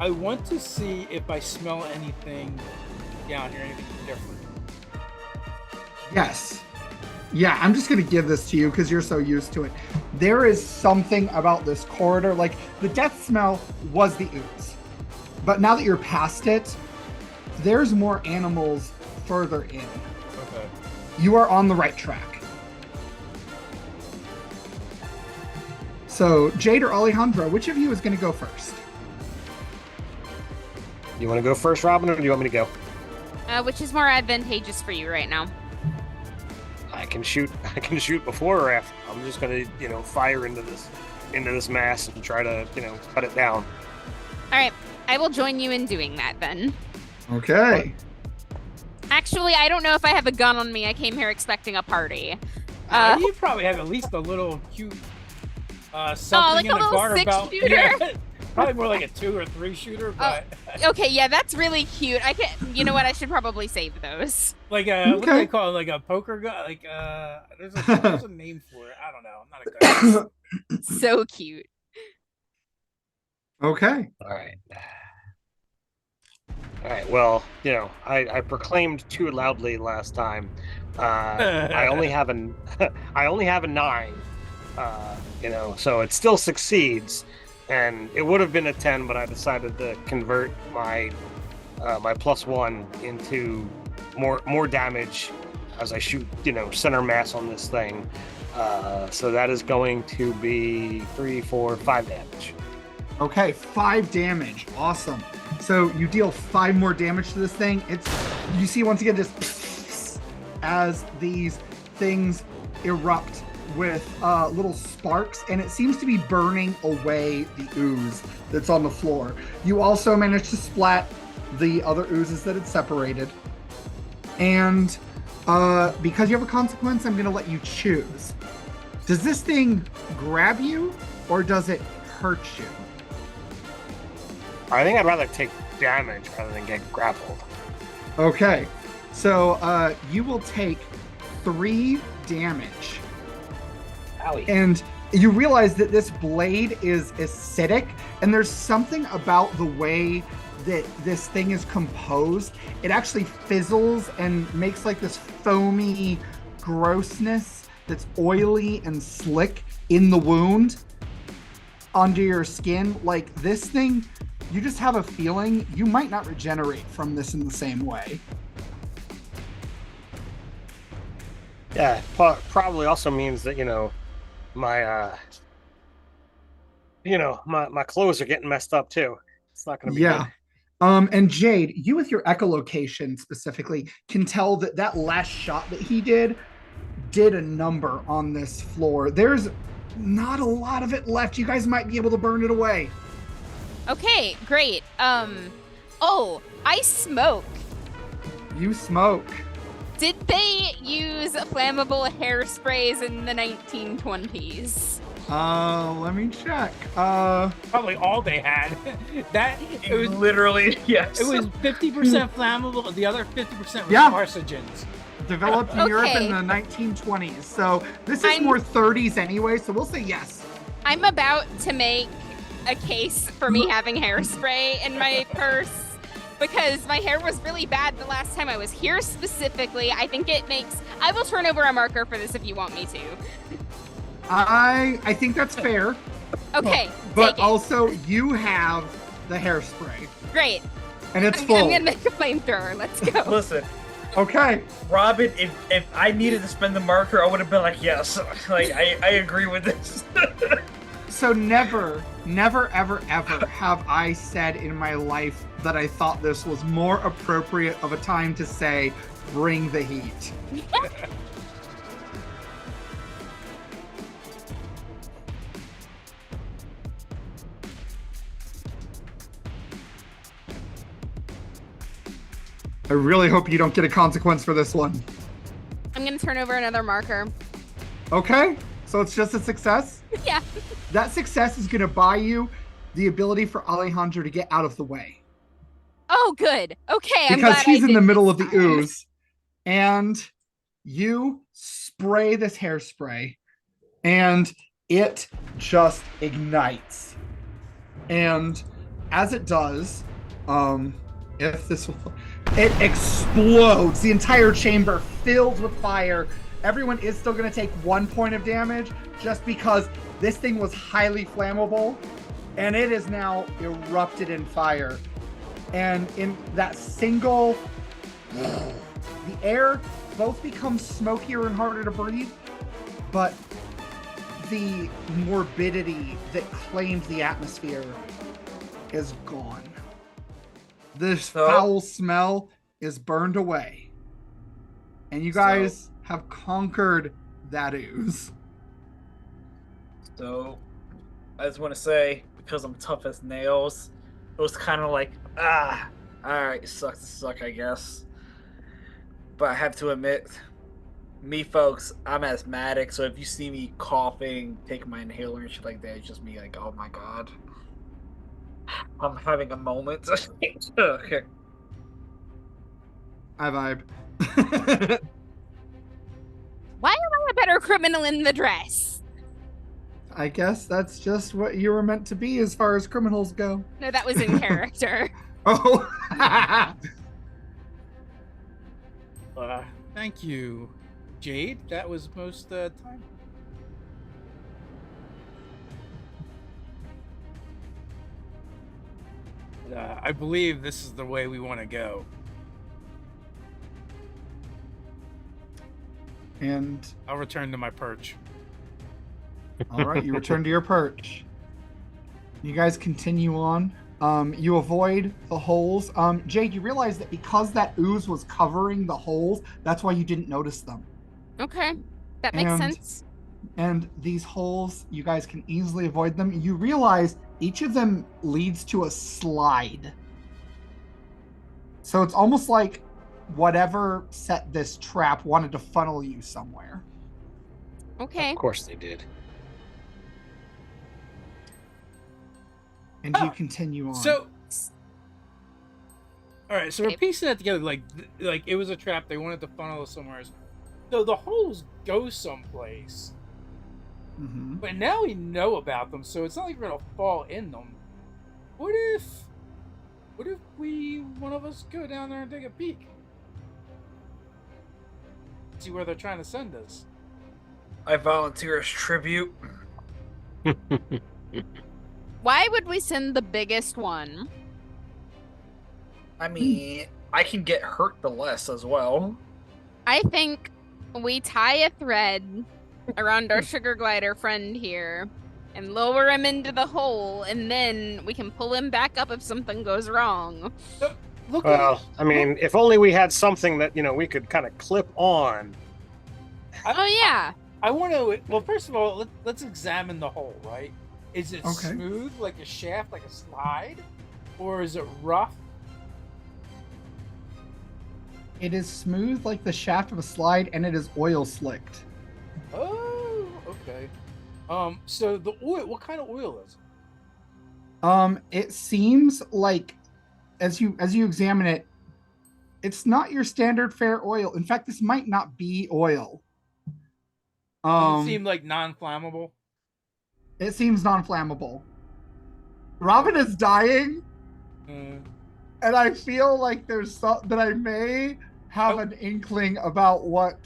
I want to see if I smell anything down here, anything different. Yes. Yeah, I'm just going to give this to you because you're so used to it. There is something about this corridor. Like, the death smell was the ooze. But now that you're past it, there's more animals further in. Okay. You are on the right track. So, Jade or Alejandro, which of you is going to go first? You want to go first, Robin, or do you want me to go? Which is more advantageous for you right now? I can shoot before or after. I'm just gonna, fire into this mass and try to, cut it down. All right, I will join you in doing that then. Okay. Actually, I don't know if I have a gun on me. I came here expecting a party. You probably have at least a little cute something like in a the little garter belt. six-shooter? Yeah. Probably more like a 2 or 3 shooter, but Okay, yeah, that's really cute. I can. You know what? I should probably save those. like a what do they call it? Like a poker gun? Like there's a name for it. I don't know. I'm not a gun. So cute. Okay. All right. Well, I proclaimed too loudly last time. I only have a 9. So it still succeeds. And it would have been a 10, but I decided to convert my my +1 into more damage as I shoot, center mass on this thing. So that is going to be 3, 4, 5 damage. Okay, 5 damage. Awesome. So you deal 5 more damage to this thing. You see once again this as these things erupt with little sparks, and it seems to be burning away the ooze that's on the floor. You also managed to splat the other oozes that had separated. And because you have a consequence, I'm going to let you choose. Does this thing grab you, or does it hurt you? I think I'd rather take damage rather than get grappled. Okay, so you will take 3 damage. Owie. And you realize that this blade is acidic, and there's something about the way that this thing is composed. It actually fizzles and makes like this foamy grossness that's oily and slick in the wound under your skin. Like, this thing, you just have a feeling you might not regenerate from this in the same way. Yeah, probably also means that, my my clothes are getting messed up too. It's not going to be good. And Jade, you with your echolocation specifically can tell that last shot that he did a number on this floor. There's not a lot of it left. You guys might be able to burn it away. Okay, great. Oh, I smoke. You smoke. Did they use flammable hairsprays in the 1920s? Let me check. Probably all they had. It was Literally, yes. It was 50% flammable. The other 50% was Yeah. carcinogens. Developed in Europe in Okay. the 1920s. So this is I'm- more 30s anyway, so we'll say yes. I'm about to make a case for me having hairspray in my purse because my hair was really bad the last time I was here specifically. I think it makes... I will turn over a marker for this if you want me to. I think that's fair. Okay, But take it. also, you have the hairspray, Great. and it's I'm full. gonna make a flamethrower. Let's go. Listen, Okay. Robin, if I needed to spend the marker, I would have been like, yes. Like, I agree with this. So never, ever have I said in my life that I thought this was more appropriate of a time to say, bring the heat. I really hope you don't get a consequence for this one. I'm gonna turn over another marker. Okay, so it's just a success? Yeah. That success is going to buy you the ability for Alejandro to get out of the way. Oh, good. Okay, I'm Because glad he's I in the did middle this of the time. ooze. And you spray this hairspray, and it just ignites. And as it does, if this will, it explodes. The entire chamber filled with fire. Everyone is still going to take 1 point of damage just because this thing was highly flammable, and it is now erupted in fire. And in that single, the air both becomes smokier and harder to breathe, but the morbidity that claimed the atmosphere is gone. This foul smell is burned away. And you guys have conquered that ooze. So, I just want to say, because I'm tough as nails, it was kind of like, alright, sucks to suck, I guess. But I have to admit, me folks, I'm asthmatic, so if you see me coughing, taking my inhaler and shit like that, it's just me like, oh my god. I'm having a moment. Okay. I vibe. Why am I a better criminal in the dress? I guess that's just what you were meant to be as far as criminals go. No, that was in character. Oh. Thank you, Jade. That was most time. I believe this is the way we want to go. And I'll return to my perch. all right, you return to your perch. You guys continue on. You avoid the holes. Jade, you realize that because that ooze was covering the holes, that's why you didn't notice them. Okay, that makes And- sense. And these holes, you guys can easily avoid them. You realize each of them leads to a slide. So it's almost like whatever set this trap wanted to funnel you somewhere. Okay. Of course they did. And you continue on. So, all right. So we're Okay. piecing that together. Like it was a trap. They wanted to funnel us somewhere. So the holes go someplace. Mhm. But now we know about them, so it's not like we're gonna fall in them. What if one of us go down there and take a peek? See where they're trying to send us. I volunteer as tribute. Why would we send the biggest one? I mean, I can get hurt the less as well. I think we tie a thread around our sugar glider friend here and lower him into the hole, and then we can pull him back up if something goes wrong. Look Well, I mean, if only we had something that, we could kind of clip on. Oh, yeah. I want to. Well, first of all, let's examine the hole. Right? Is it Okay. smooth like a shaft, like a slide, or is it rough? It is smooth like the shaft of a slide, and it is oil slicked. Oh, okay. So the oil, what kind of oil is it? It seems like as you examine it, it's not your standard fare oil. In fact, this might not be oil. Does it seem like non-flammable? It seems non-flammable. Robin is dying, Mm. and I feel like there's that I may have an inkling about what.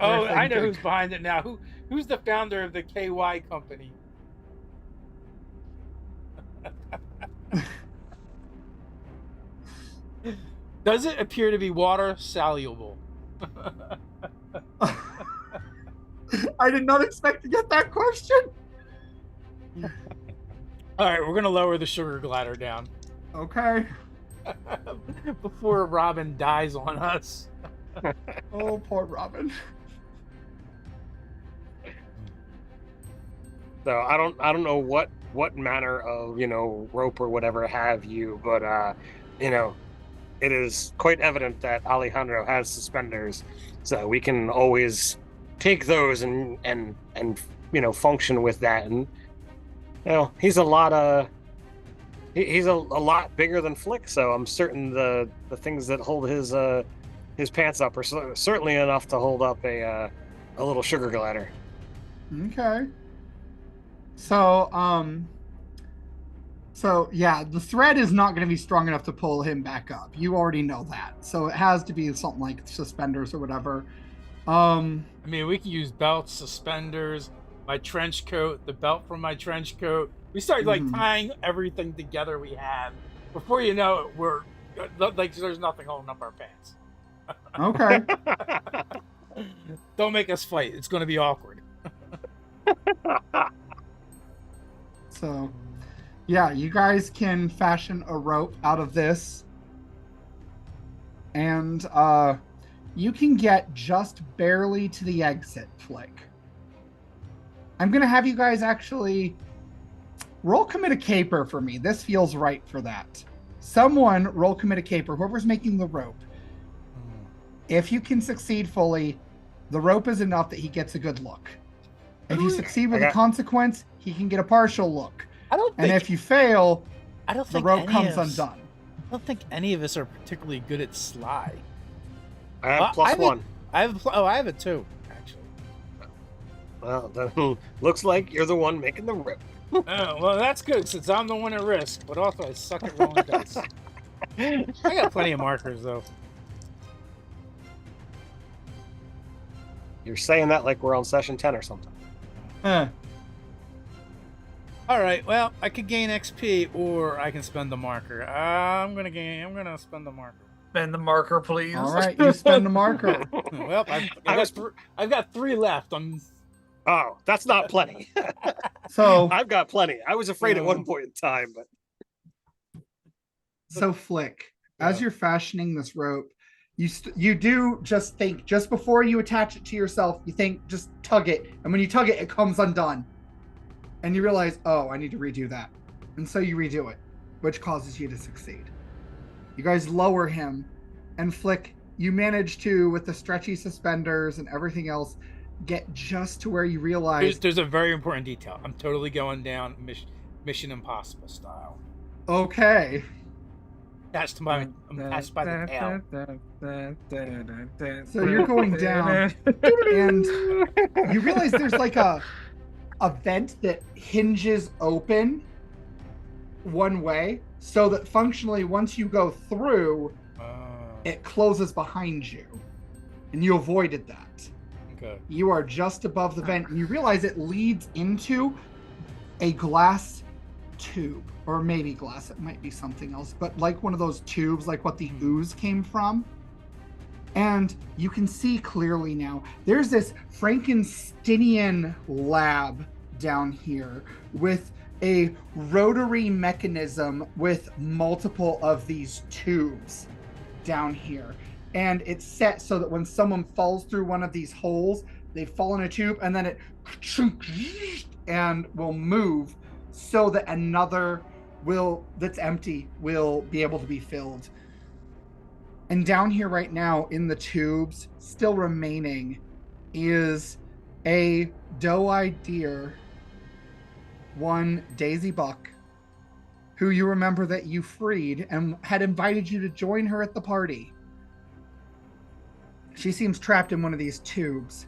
Oh, I know thinking. who's behind it now. Who's the founder of the KY company? Does it appear to be water soluble? I did not expect to get that question. All right, we're gonna lower the sugar glider down Okay. before Robin dies on us. Oh, poor Robin. So I don't know what manner of rope or whatever have you, but it is quite evident that Alejandro has suspenders, so we can always take those and function with that. And he's a lot bigger than Flick, so I'm certain the things that hold his pants up are certainly enough to hold up a little sugar glider. Okay. So yeah, the thread is not going to be strong enough to pull him back up. You already know that. So it has to be something like suspenders or whatever. I mean, we can use belts, suspenders, my trench coat, the belt from my trench coat. We start tying everything together we have. Before you know it, we're like there's nothing holding up our pants. Okay. Don't make us fight. It's going to be awkward. So, yeah, you guys can fashion a rope out of this. And you can get just barely to the exit, Flick. I'm going to have you guys actually roll commit a caper for me. This feels right for that. Someone roll commit a caper, whoever's making the rope. If you can succeed fully, the rope is enough that he gets a good look. If you succeed with a consequence, he can get a partial look. And if you fail, the rope comes undone. I don't think any of us are particularly good at slide. I have +1. I have a 2, actually. Well, then looks like you're the one making the rope. Oh, well, that's good since I'm the one at risk, but also I suck at rolling dice. I got plenty of markers, though. You're saying that like we're on session 10 or something. All right. Well, I could gain XP, or I can spend the marker. I'm gonna spend the marker. Spend the marker, please. All right, you spend the marker. Well, I've got 3 left. Oh, that's not plenty. So I've got plenty. I was afraid at one point in time, but. So Flick, as you're fashioning this rope, you do just think, just before you attach it to yourself, you think, just tug it. And when you tug it, it comes undone. And you realize, oh, I need to redo that. And so you redo it, which causes you to succeed. You guys lower him, and Flick, you manage to, with the stretchy suspenders and everything else, get just to where you realize... There's a very important detail. I'm totally going down Mission Impossible style. Okay. I'm attached by the tail. So you're going down, and you realize there's like a vent that hinges open one way, so that functionally once you go through, it closes behind you, and you avoided that. Okay. You are just above the vent, and you realize it leads into a glass tube, or maybe glass, it might be something else, but like one of those tubes, like what the ooze came from. And you can see clearly now, there's this Frankensteinian lab down here with a rotary mechanism with multiple of these tubes down here. And it's set so that when someone falls through one of these holes, they fall in a tube, and then it and will move so that another that's empty will be able to be filled. And down here right now in the tubes, still remaining, is A doe-eyed deer, one Daisy Buck, who you remember that you freed and had invited you to join her at the party. She seems trapped in one of these tubes.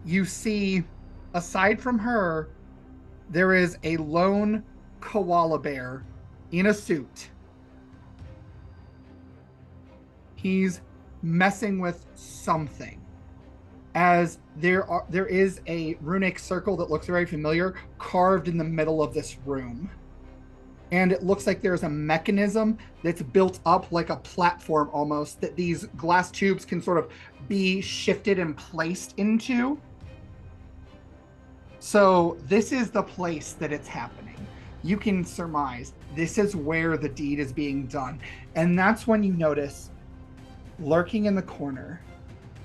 You see, aside from her, there is a lone koala bear in a suit. He's messing with something. As there is a runic circle that looks very familiar carved in the middle of this room. And it looks like there's a mechanism that's built up like a platform almost that these glass tubes can sort of be shifted and placed into. So this is the place that it's happening. You can surmise this is where the deed is being done. And that's when you notice, lurking in the corner,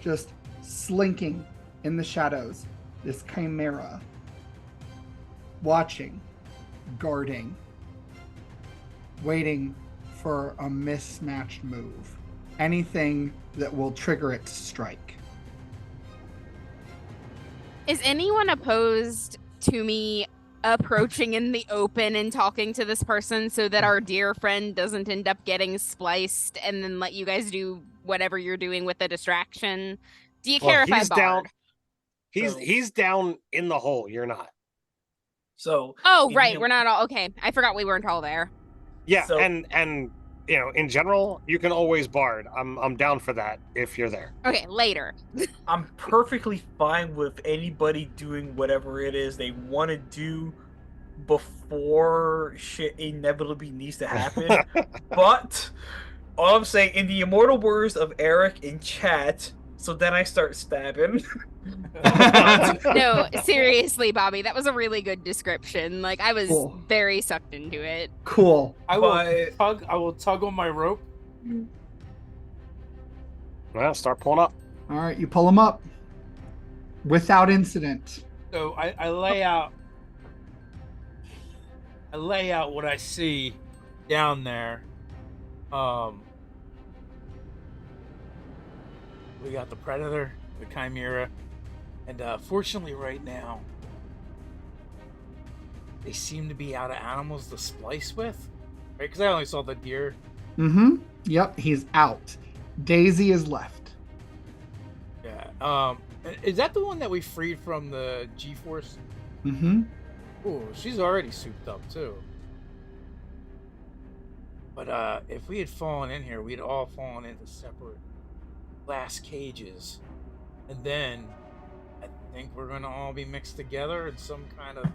just slinking in the shadows, this chimera, watching, guarding, waiting for a mismatched move. Anything that will trigger it to strike. Is anyone opposed to me approaching in the open and talking to this person so that our dear friend doesn't end up getting spliced and then let you guys do whatever you're doing with the distraction? Do you care if I he's bard? down. He's down in the hole. You're not. So. Oh, right. We're not all okay. I forgot we weren't all there. Yeah, So- and you know, in general, you can always bard. I'm down for that if you're there. Okay, later. I'm perfectly fine with anybody doing whatever it is they want to do before shit inevitably needs to happen. But all I'm saying, in the immortal words of Eric in chat, so then I start stabbing. No, seriously, Bobby, that was a really good description. Like, I was Cool. very sucked into it. Cool. I will tug on my rope. Well, start pulling up. All right, you pull them up without incident. So I lay out what I see down there. We got the predator, the chimera, and fortunately right now they seem to be out of animals to splice with, right? Because I only saw the deer. Mm-hmm. Yep, he's out. Daisy is left. Yeah. Is that the one that we freed from the G-Force? Mm-hmm. Oh, she's already souped up too. But if we had fallen in here, we'd all fallen into separate glass cages, and then I think we're gonna all be mixed together in some kind of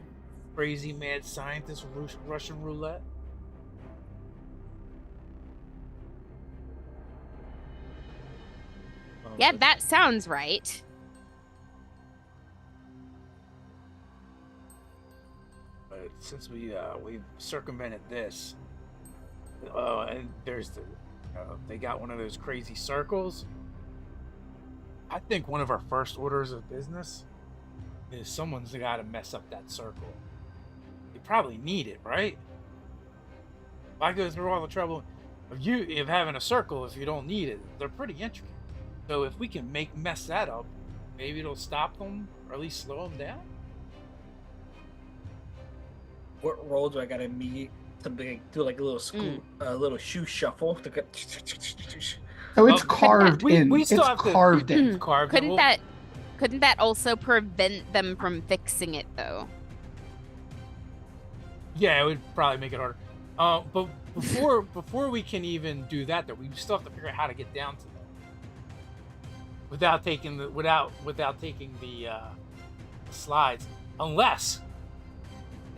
crazy mad scientist Russian roulette. Yeah, that sounds right. But since we've circumvented this, and there's the they got one of those crazy circles. I think one of our first orders of business is someone's got to mess up that circle. You probably need it, right? Why go through all the trouble of having a circle if you don't need it? They're pretty intricate. So if we can mess that up, maybe it'll stop them or at least slow them down. What role do I gotta meet to do like a little little shoe shuffle? So it's carved in. We still it's have carved to, in. Carved Couldn't in. that also prevent them from fixing it though? Yeah, it would probably make it harder. But before we can even do that, though, we still have to figure out how to get down to them without taking the slides, unless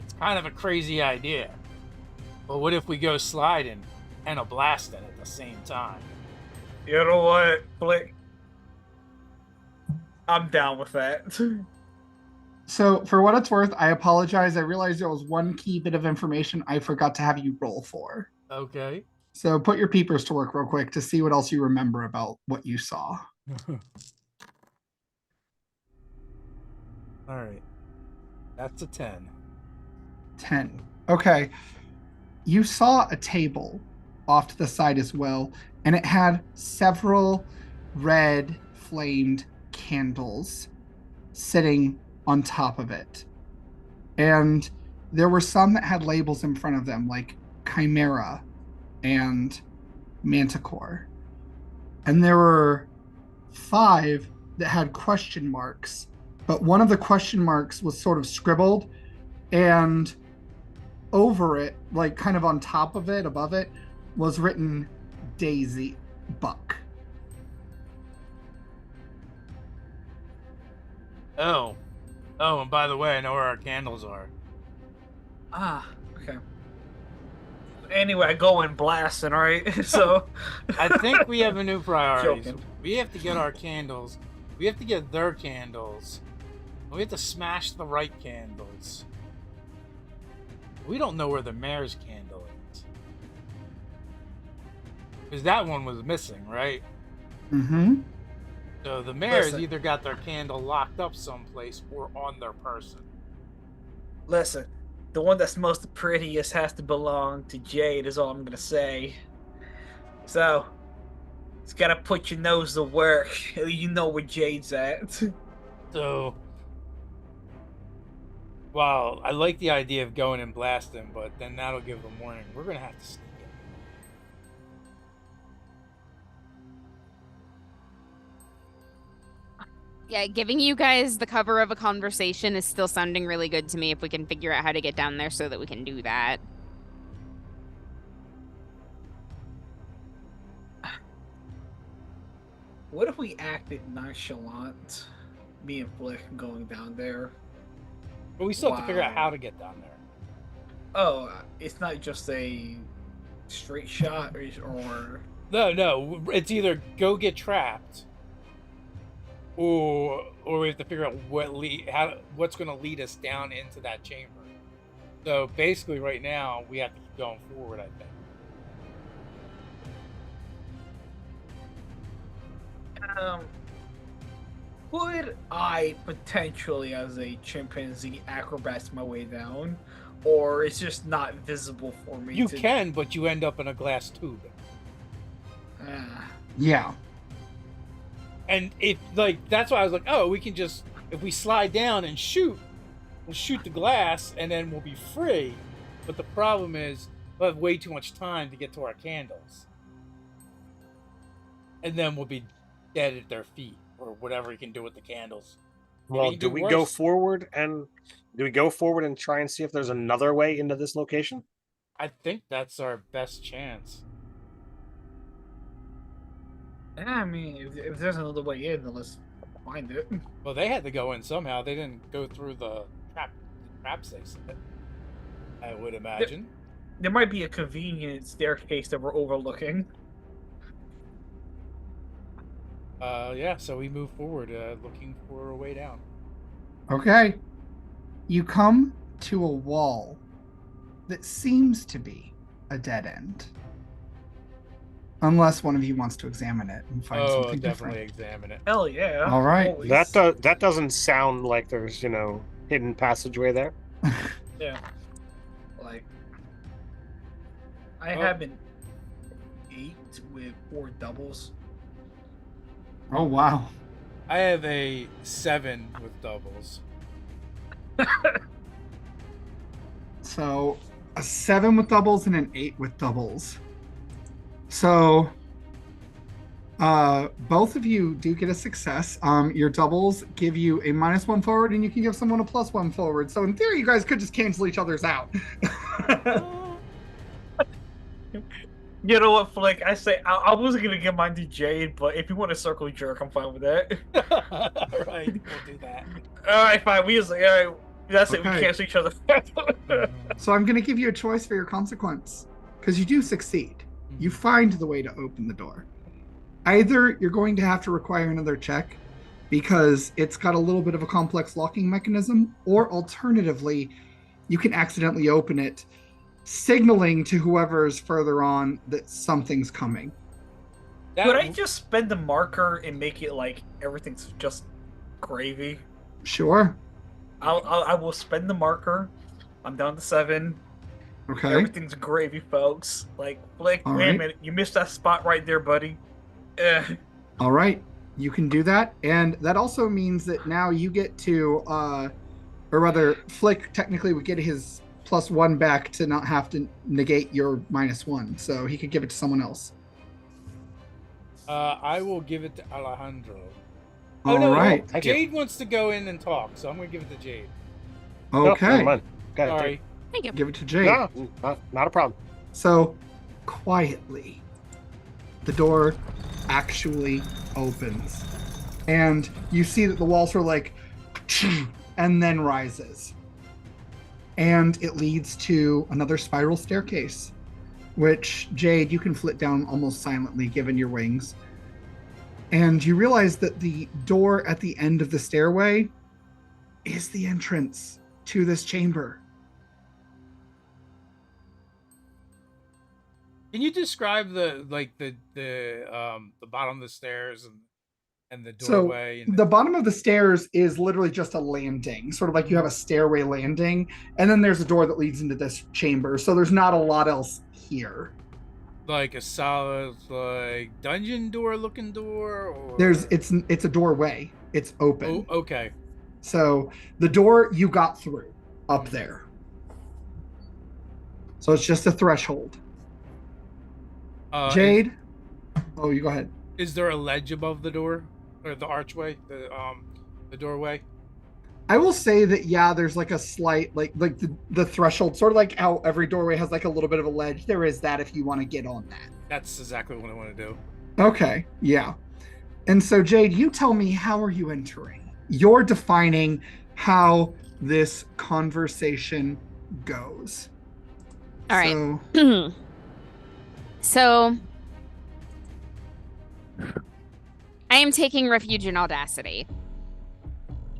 it's kind of a crazy idea. But what if we go sliding and a blasting at the same time? You know what, Flick? I'm down with that. So for what it's worth, I apologize. I realized there was one key bit of information I forgot to have you roll for. Okay. So put your peepers to work real quick to see what else you remember about what you saw. All right. That's a 10. 10. Okay. You saw a table off to the side as well, and it had several red flamed candles sitting on top of it. And there were some that had labels in front of them, like Chimera and Manticore. And there were 5 that had question marks, but one of the question marks was sort of scribbled, and over it, like kind of on top of it, above it, was written Daisy Buck. Oh. Oh, and by the way, I know where our candles are. Ah, okay. Anyway, I go in blasting, right? So I think we have a new priority. Joking. We have to get our candles. We have to get their candles. We have to smash the right candles. We don't know where the mayor's candle is. Because that one was missing, right? Mm-hmm. So the mayor's Listen. either got their candle locked up someplace or on their person. listen, the one that's most the prettiest has to belong to Jade, is all I'm gonna say. So, it's gotta put your nose to work. You know where Jade's at. So, well, I like the idea of going and blasting, but then that'll give them warning. We're gonna have to sneak in. Yeah, giving you guys the cover of a conversation is still sounding really good to me if we can figure out how to get down there so that we can do that. What if we acted nonchalant? Me and Flick going down there. But we still have to figure out Wow. how to get down there. Oh, it's not just a straight shot, or No, it's either go get trapped, or we have to figure out what's going to lead us down into that chamber. So basically, right now we have to keep going forward. I think. Could I potentially, as a chimpanzee, acrobats my way down, or it's just not visible for me? You to... can, but you end up in a glass tube. Ah. Yeah. And if that's why I was like, oh, we can just if we slide down and shoot, we'll shoot the glass and then we'll be free. But the problem is we'll have way too much time to get to our candles, and then we'll be dead at their feet or whatever you can do with the candles. Well, can do do we go worse. forward and try and see if there's another way into this location? I think that's our best chance. Yeah, I mean, if there's another way in, then let's find it. Well, they had to go in somehow. They didn't go through the traps they set, I would imagine. There might be a convenient staircase that we're overlooking. Yeah, so we move forward, looking for a way down. Okay. You come to a wall that seems to be a dead end. Unless one of you wants to examine it and find something definitely different. examine it. Hell yeah! All right. Always. That doesn't sound like there's hidden passageway there. Yeah. Like, I Oh. have an 8 with 4 doubles. Oh, wow. I have a 7 with doubles. So a 7 with doubles and an 8 with doubles. So both of you do get a success. Your doubles give you a -1 forward, and you can give someone a +1 forward. So in theory, you guys could just cancel each other's out. You know what, Flick? I say I wasn't gonna give mine to Jade, but if you want to circle jerk, I'm fine with that. All right, we'll do that. All right, fine. We just all right. That's it. We Okay. cancel each other. So I'm going to give you a choice for your consequence, because you do succeed. You find the way to open the door. Either you're going to have to require another check because it's got a little bit of a complex locking mechanism, or alternatively, you can accidentally open it, signaling to whoever's further on that something's coming. Could I just spend the marker and make it like everything's just gravy? Sure. I will spend the marker. I'm down to 7. Okay. Everything's gravy, folks. Like, Flick, All wait a right. minute. You missed that spot right there, buddy. All right. You can do that, and that also means that now you get to, or rather, Flick technically would get his +1 back to not have to negate your -1, so he could give it to someone else. I will give it to Alejandro. All no, right. Thank you. Jade wants to go in and talk, so I'm going to give it to Jade. No, Okay. never mind. Go ahead, Sorry. Thank you. Give it to Jade. No, not a problem. So, quietly, the door actually opens. And you see that the walls are like, and then rises. And it leads to another spiral staircase, which, Jade, you can flit down almost silently given your wings. And you realize that the door at the end of the stairway is the entrance to this chamber. Can you describe the bottom of the stairs and the doorway? So the bottom of the stairs is literally just a landing, sort of like you have a stairway landing, and then there's a door that leads into this chamber. So there's not a lot else here. Like a solid dungeon door looking door, or It's a doorway. It's open. Oh, okay. So the door you got through up there. So it's just a threshold. Jade? Oh, you go ahead. Is there a ledge above the door or the archway, the doorway? I will say that there's like a slight like the threshold, sort of like how every doorway has like a little bit of a ledge. There is that if you want to get on that. That's exactly what I want to do. Okay, yeah. And so Jade, you tell me, how are you entering? You're defining how this conversation goes. All right. So I am taking refuge in audacity.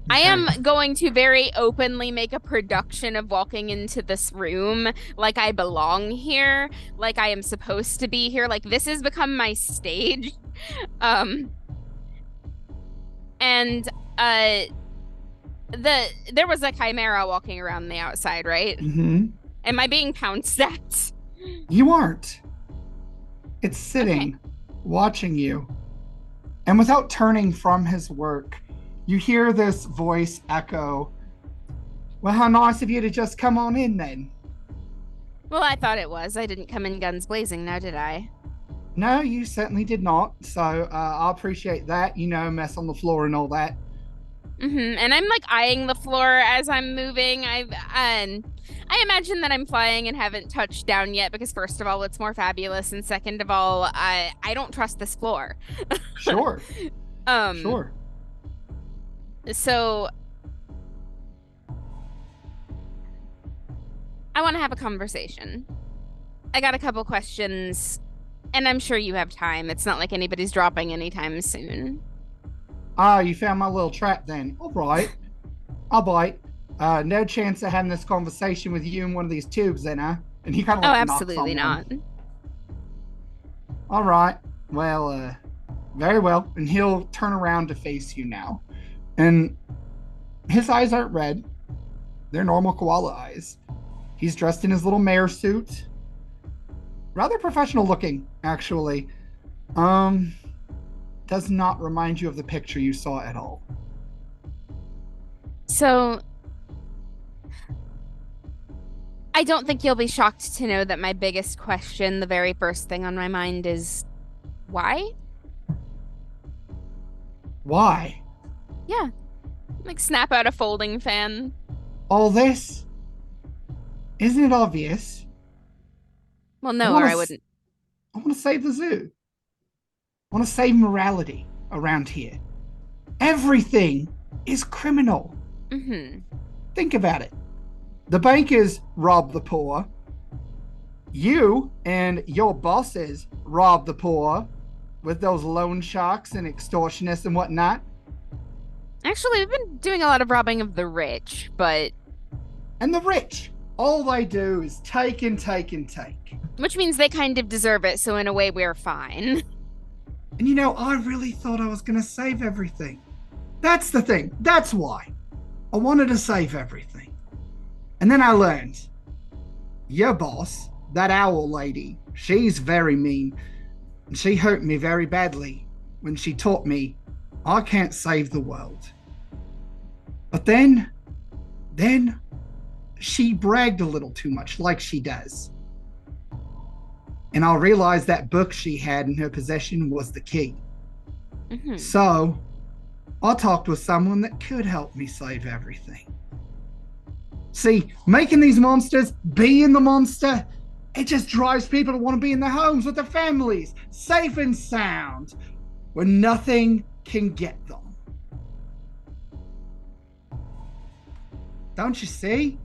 I am going to very openly make a production of walking into this room like I belong here, like I am supposed to be here, like this has become my stage. There was a chimera walking around the outside, right? Mm-hmm. Am I being pounced at? You aren't. It's sitting, watching you. And without turning from his work, you hear this voice echo, "Well, how nice of you to just come on in then." Well, I thought it was. I didn't come in guns blazing now, did I? No, you certainly did not. So I appreciate that. Mess on the floor and all that. And I'm like eyeing the floor as I'm moving. I imagine that I'm flying and haven't touched down yet because first of all, it's more fabulous, and second of all, I don't trust this floor. Sure. Sure. So I want to have a conversation. I got a couple questions, and I'm sure you have time. It's not like anybody's dropping anytime soon. Ah, you found my little trap then. All right. I'll bite. No chance of having this conversation with you in one of these tubes then, huh? And he kind of Oh, like knocks absolutely on not. one. All right. Well, very well. And he'll turn around to face you now. And his eyes aren't red. They're normal koala eyes. He's dressed in his little mayor suit. Rather professional looking, actually. Does not remind you of the picture you saw at all. So I don't think you'll be shocked to know that my biggest question, the very first thing on my mind, is why? Why? Yeah. Like snap out a folding fan. All this? Isn't it obvious? Well, no, or I wouldn't. I want to save the zoo. I want to save morality around here. Everything is criminal. Mm-hmm. Think about it. The bankers rob the poor. You and your bosses rob the poor with those loan sharks and extortionists and whatnot. Actually, we've been doing a lot of robbing of the rich, but... And the rich, all they do is take and take and take. Which means they kind of deserve it, so in a way we're fine. And I really thought I was going to save everything. That's the thing. That's why. I wanted to save everything. And then I learned. Your boss, that owl lady, she's very mean. And she hurt me very badly when she taught me I can't save the world. But then she bragged a little too much, like she does. And I realized that book she had in her possession was the key. Mhm. So I talked with someone that could help me save everything. See, making these monsters, being the monster, it just drives people to want to be in their homes with their families, safe and sound, where nothing can get them. Don't you see?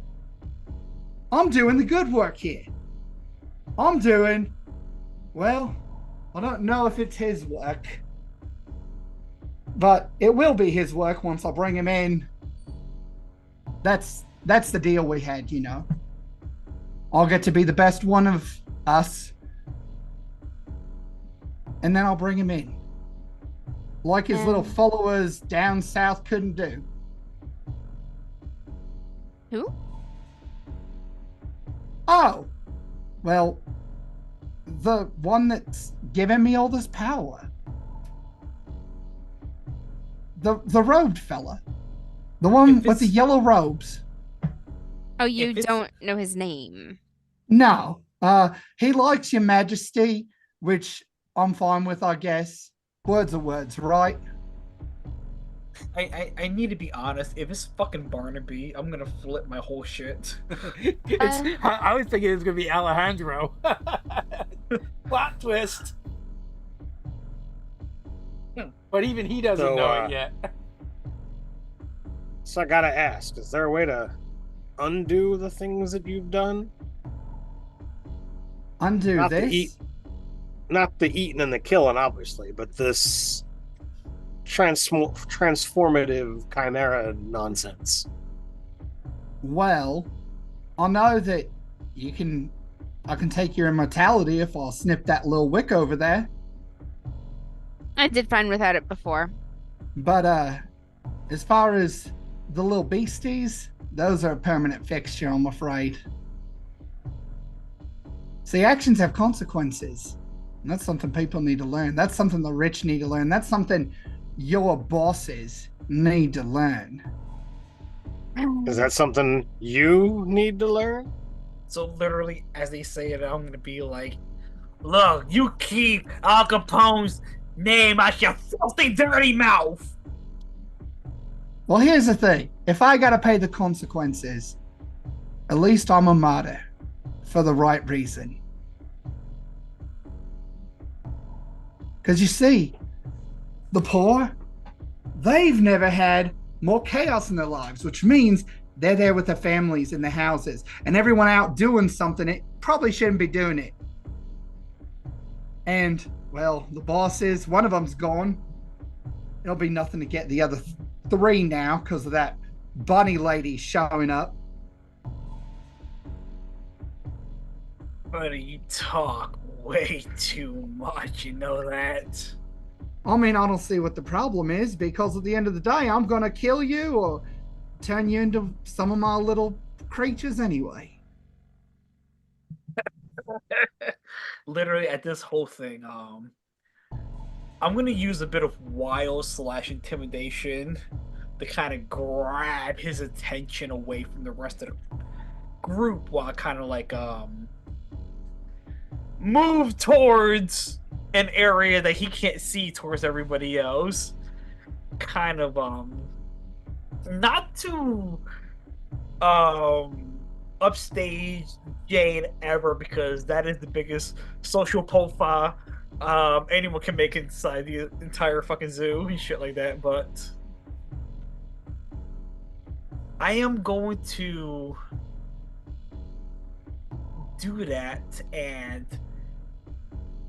I'm doing the good work here. I'm doing, well, I don't know if it's his work, but it will be his work once I bring him in. That's the deal we had, you know. I'll get to be the best one of us, and then I'll bring him in. Like his little followers down south couldn't do. Who? Oh, well, the one that's given me all this power. The robed fella. The one with the yellow robes. Oh, you don't know his name. No. He likes your majesty, which I'm fine with, I guess. Words are words, right? I need to be honest. If it's fucking Barnaby, I'm gonna flip my whole shit. I was thinking it was gonna be Alejandro. Plot twist. But even he doesn't know it yet. So I gotta ask, is there a way to undo the things that you've done? Undo Not this? Not the eating and the killing, obviously, but this transformative chimera nonsense. Well, I know that I can take your immortality if I'll snip that little wick over there. I did fine without it before. But as far as the little beasties, those are a permanent fixture, I'm afraid. See, actions have consequences. And that's something people need to learn. That's something the rich need to learn. That's something your bosses need to learn. Is that something you need to learn? So literally, as they say it, I'm gonna be like, "Look, you keep Al Capone's name out your filthy, dirty mouth." Well, here's the thing. If I gotta pay the consequences, at least I'm a martyr for the right reason. Because you see, the poor, they've never had more chaos in their lives, which means they're there with their families in their houses, and everyone out doing something it probably shouldn't be doing it. And, well, the bosses, one of them's gone. It'll be nothing to get the other three now because of that bunny lady showing up. Buddy, you talk way too much, you know that? I mean, I don't see what the problem is, because at the end of the day, I'm going to kill you or turn you into some of my little creatures anyway. Literally, at this whole thing, I'm gonna use a bit of wile/intimidation to kind of grab his attention away from the rest of the group while kind of like move towards an area that he can't see towards everybody else. Kind of not to upstage Jade ever, because that is the biggest social profile anyone can make inside the entire fucking zoo and shit like that, but I am going to do that and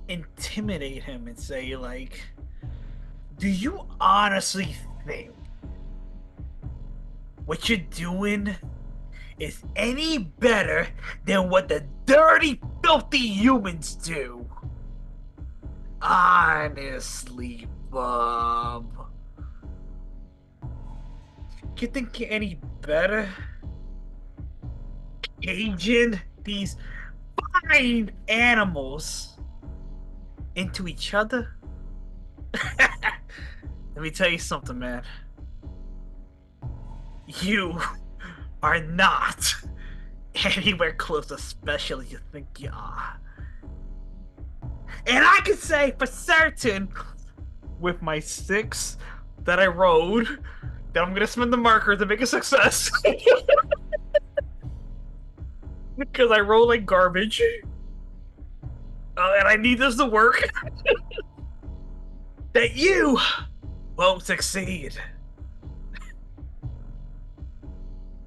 intimidate him and say, like, do you honestly think what you're doing is any better than what the dirty, filthy humans do? Honestly, Bob. You think you're any better? Caging these fine animals into each other? Let me tell you something, man. You are not anywhere close to special as you think you are. And I can say for certain, with my 6 that I rolled, that I'm gonna spend the marker to make a success. Because I roll like garbage. And I need this to work. That you won't succeed.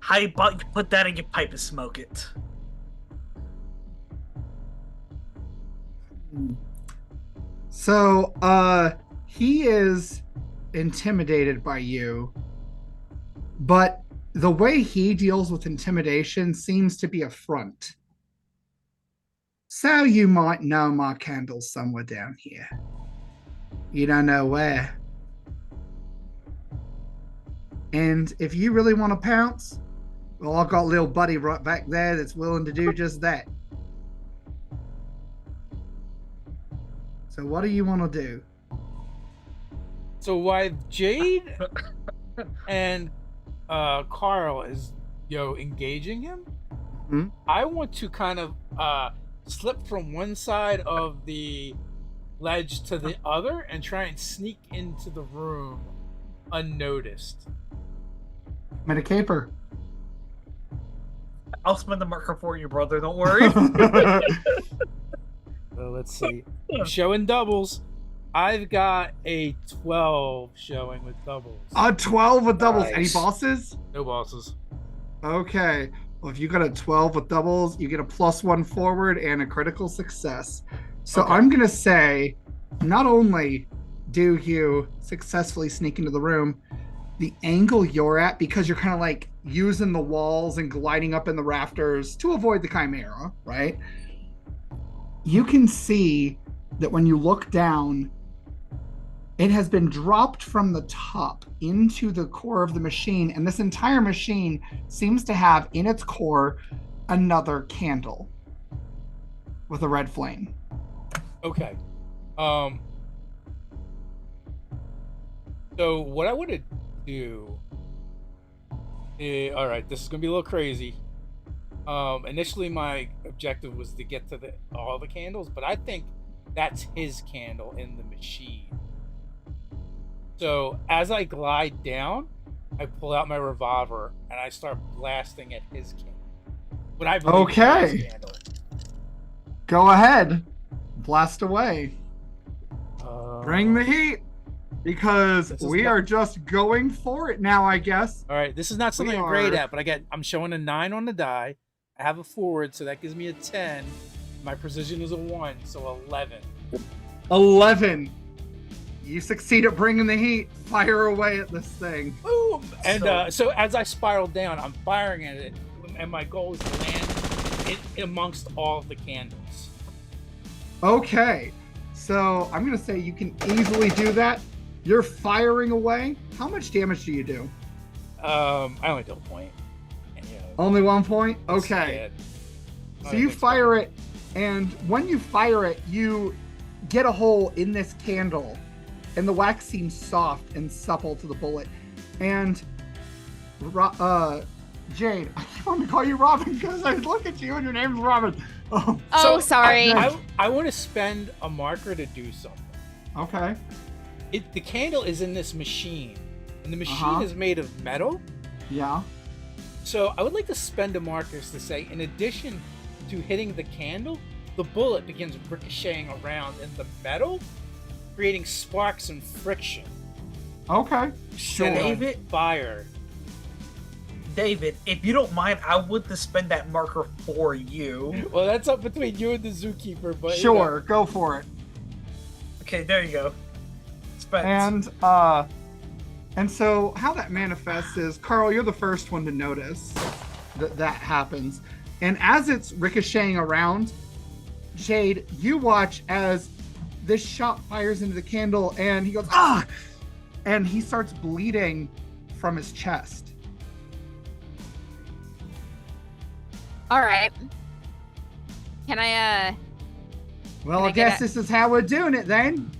How about you put that in your pipe and smoke it? So, he is intimidated by you, but the way he deals with intimidation seems to be a front. So you might know my candle's somewhere down here. You don't know where. And if you really want to pounce, well, I've got a little buddy right back there that's willing to do just that. So what do you want to do? So while Jade and Carl is engaging him, Mhm. I want to kind of slip from one side of the ledge to the other and try and sneak into the room unnoticed. Made a caper. I'll spend the marker for you, brother. Don't worry. Well, let's see. I'm showing doubles. I've got a 12 showing with doubles. A 12 with doubles. Any Nice. bosses? No bosses. Okay. Well, if you got a 12 with doubles, you get a +1 forward and a critical success. So Okay. I'm going to say, not only do you successfully sneak into the room, the angle you're at, because you're kind of like using the walls and gliding up in the rafters to avoid the chimera, right? You can see that when you look down, it has been dropped from the top into the core of the machine, and this entire machine seems to have in its core another candle with a red flame. Okay. So what I want to do all right, this is gonna be a little crazy. Initially my objective was to get to all the candles, but I think that's his candle in the machine. So as I glide down, I pull out my revolver and I start blasting at his candle. But I believe it's Okay. his candle. Go ahead, blast away. Bring the heat, because This is we not- are just going for it now, I guess. All right, this is not something We I'm great are- at, but I'm showing a 9 on the die. I have a forward, so that gives me a 10. My precision is a 1, so 11. 11. You succeed at bringing the heat. Fire away at this thing. Boom! And So- so as I spiral down, I'm firing at it, and my goal is to land it amongst all of the candles. Okay, so I'm going to say you can easily do that. You're firing away. How much damage do you do? I only do a point. And, Only 1 point? it's- Okay. yeah. So you fire it, and when you fire it, you get a hole in this candle, and the wax seems soft and supple to the bullet. And Jade, I keep wanting to call you Robin because I look at you and your name's Robin. Oh, Oh, sorry. I want to spend a marker to do something. okay. The candle is in this machine, and the machine Uh-huh. is made of metal. Yeah. So I would like to spend a markers to say, in addition to hitting the candle, the bullet begins ricocheting around in the metal, creating sparks and friction. Okay. Set it on David? fire. David, if you don't mind, I would to spend that marker for you. Well, that's up between you and the zookeeper, but Sure, go for it. Okay, there you go. Spent. And so how that manifests is, Carl, you're the first one to notice that happens. And as it's ricocheting around, Jade, you watch as this shot fires into the candle and he goes, ah! And he starts bleeding from his chest. All right. Can I Well, Can I I get guess a- this is how we're doing it then.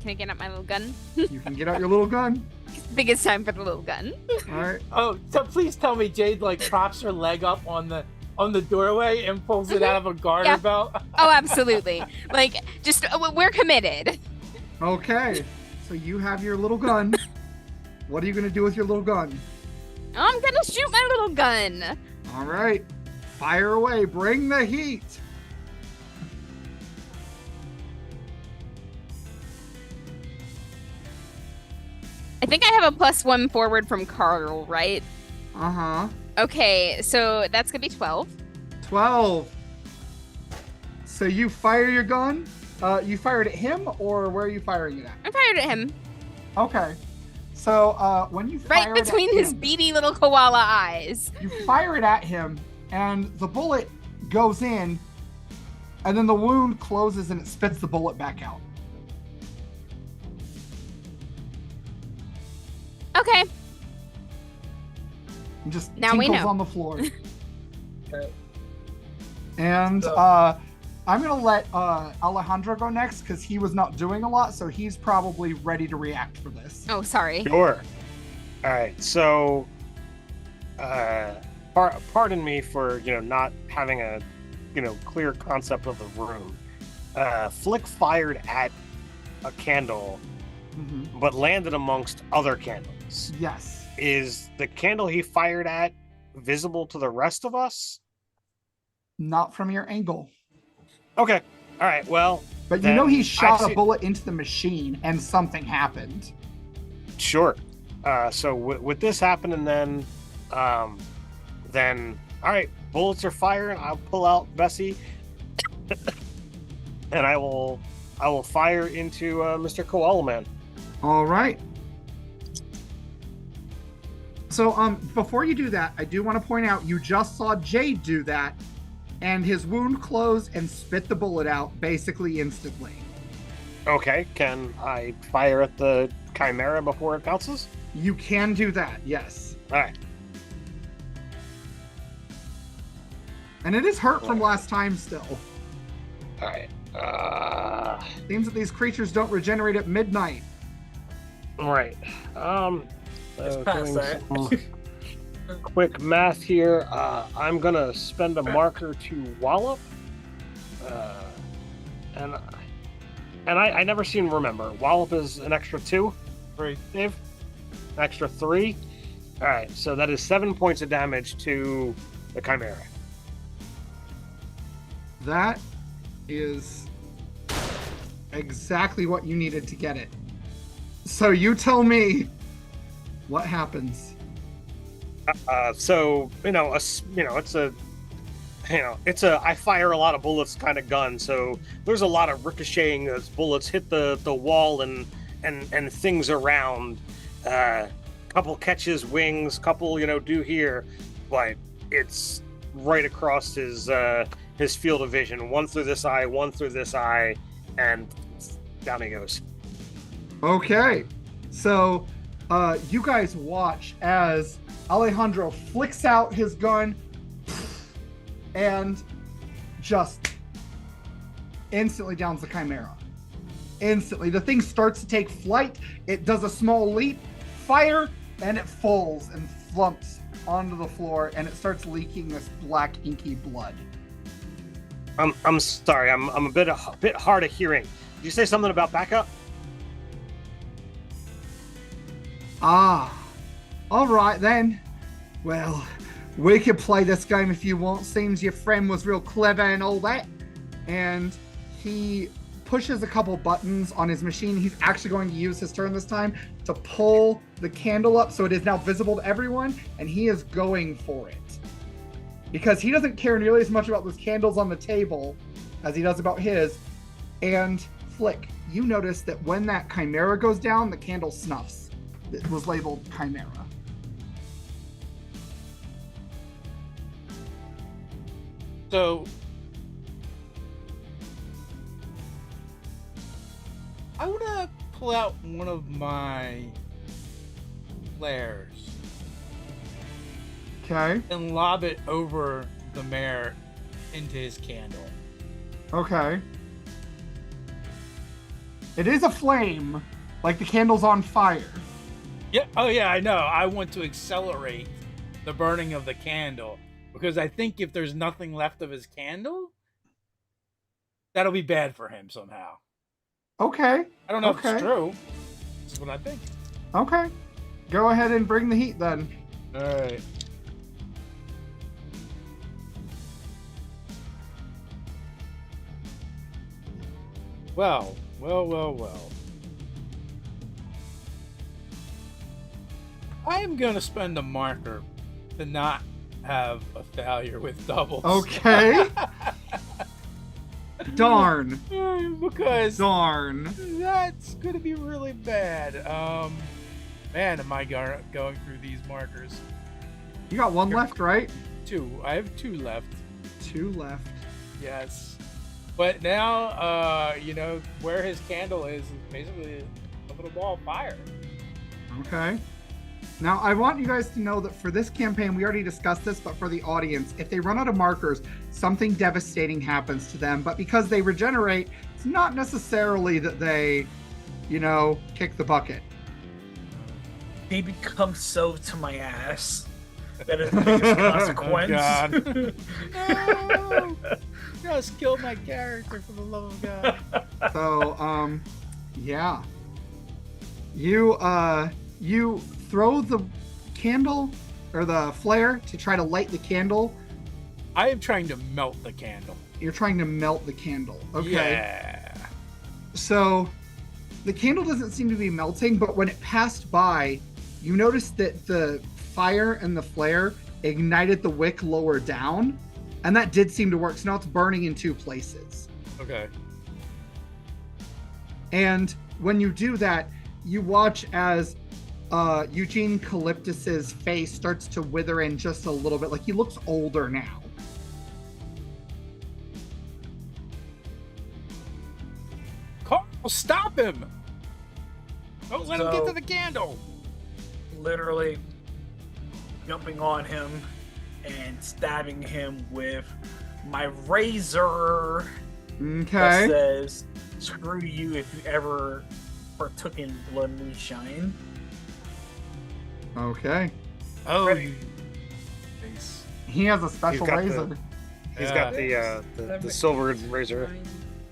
Can I get out my little gun? You can get out your little gun. I think it's time for the little gun. All right. Oh, so please tell me Jade like props her leg up on the doorway and pulls it out of a garter Yeah. belt. Oh, absolutely. Like, just we're committed. Okay. So you have your little gun. What are you gonna do with your little gun? I'm gonna shoot my little gun. All right. Fire away. Bring the heat. I think I have a +1 forward from Carl, right? Uh-huh. Okay, so that's gonna be 12. 12. So you fire your gun. You fired at him, or where are you firing it at? I fired at him. Okay. So when you Right fire it between at his him, beady little koala eyes. you fire it at him, and the bullet goes in, and then the wound closes and it spits the bullet back out. Okay. And just Now we tinkles know. on the floor. Okay. And So- I'm gonna let Alejandro go next because he was not doing a lot, so he's probably ready to react for this. Oh, sorry. Sure. All right. So, pardon me for not having a clear concept of the room. Flick fired at a candle, Mhm. but landed amongst other candles. Yes. Is the candle he fired at visible to the rest of us? Not from your angle. Okay. All right. Well, But you know Then he shot I a see- bullet into the machine and something happened. sure. So with this happening, then all right, bullets are firing. I'll pull out Bessie, and I will fire into Mr. Koala Man. All right. So before you do that, I do want to point out you just saw Jade do that, and his wound closed and spit the bullet out basically instantly. Okay. Can I fire at the Chimera before it bounces? You can do that, yes. All right. And it is hurt from last time still. All right. Seems that these creatures don't regenerate at midnight. Right. It's So past doing that. some quick math here. I'm gonna spend a marker to wallop, and I never seem to remember. Wallop is an extra 2, Right. Dave. An extra 3. All right, so that is 7 points of damage to the Chimera. That is exactly what you needed to get it. So you tell me what happens. So it's a I fire a lot of bullets kind of gun. So there's a lot of ricocheting as bullets hit the wall and things around. Couple catches wings, couple do here, but it's right across his field of vision. One through this eye, and down he goes. Okay, so you guys watch as Alejandro flicks out his gun and just instantly downs the Chimera. Instantly, the thing starts to take flight. It does a small leap, fire, and it falls and flumps onto the floor, and it starts leaking this black inky blood. I'm sorry, I'm a bit hard of hearing. Did you say something about backup? Ah, all right then. Well, we could play this game if you want. Seems your friend was real clever and all that. And he pushes a couple buttons on his machine. He's actually going to use his turn this time to pull the candle up so it is now visible to everyone, and he is going for it. Because he doesn't care nearly as much about those candles on the table as he does about his. And Flick, you notice that when that Chimera goes down, the candle snuffs. It was labeled Chimera. So I want to pull out one of my flares Okay. and lob it over the mayor into his candle. Okay. It is a flame, like the candle's on fire. Yeah. Oh, yeah, I know. I want to accelerate the burning of the candle because I think if there's nothing left of his candle, that'll be bad for him somehow. Okay. I don't know if Okay. it's true. This is what I think. Okay. Go ahead and bring the heat then. All right. Well. I am going to spend a marker to not have a failure with doubles. Okay. Darn. Because Darn. that's going to be really bad. Man, am I going through these markers? You got one left, right? 2. I have 2 left. 2 left. Yes. But now, where his candle is basically a little ball of fire. Okay. Now, I want you guys to know that for this campaign, we already discussed this, but for the audience, if they run out of markers, something devastating happens to them. But because they regenerate, it's not necessarily that they, kick the bucket. They become so to my ass. That is the biggest consequence. Oh, God. No! Just kill my character for the love of God. So, yeah. You throw the candle or the flare to try to light the candle. I am trying to melt the candle. You're trying to melt the candle. Okay. Yeah. So the candle doesn't seem to be melting, but when it passed by, you noticed that the fire and the flare ignited the wick lower down, and that did seem to work. So now it's burning in 2 places. Okay. And when you do that, you watch as Eugene Calyptus's face starts to wither in just a little bit. Like he looks older now. Carl, stop him! Don't let him get So- to the candle! Literally jumping on him and stabbing him with my razor that Okay. says, "Screw you if you ever partook in blood moonshine." Okay. Oh, Ready. you face. He has a special got the- razor. He's got the silver razor. 9,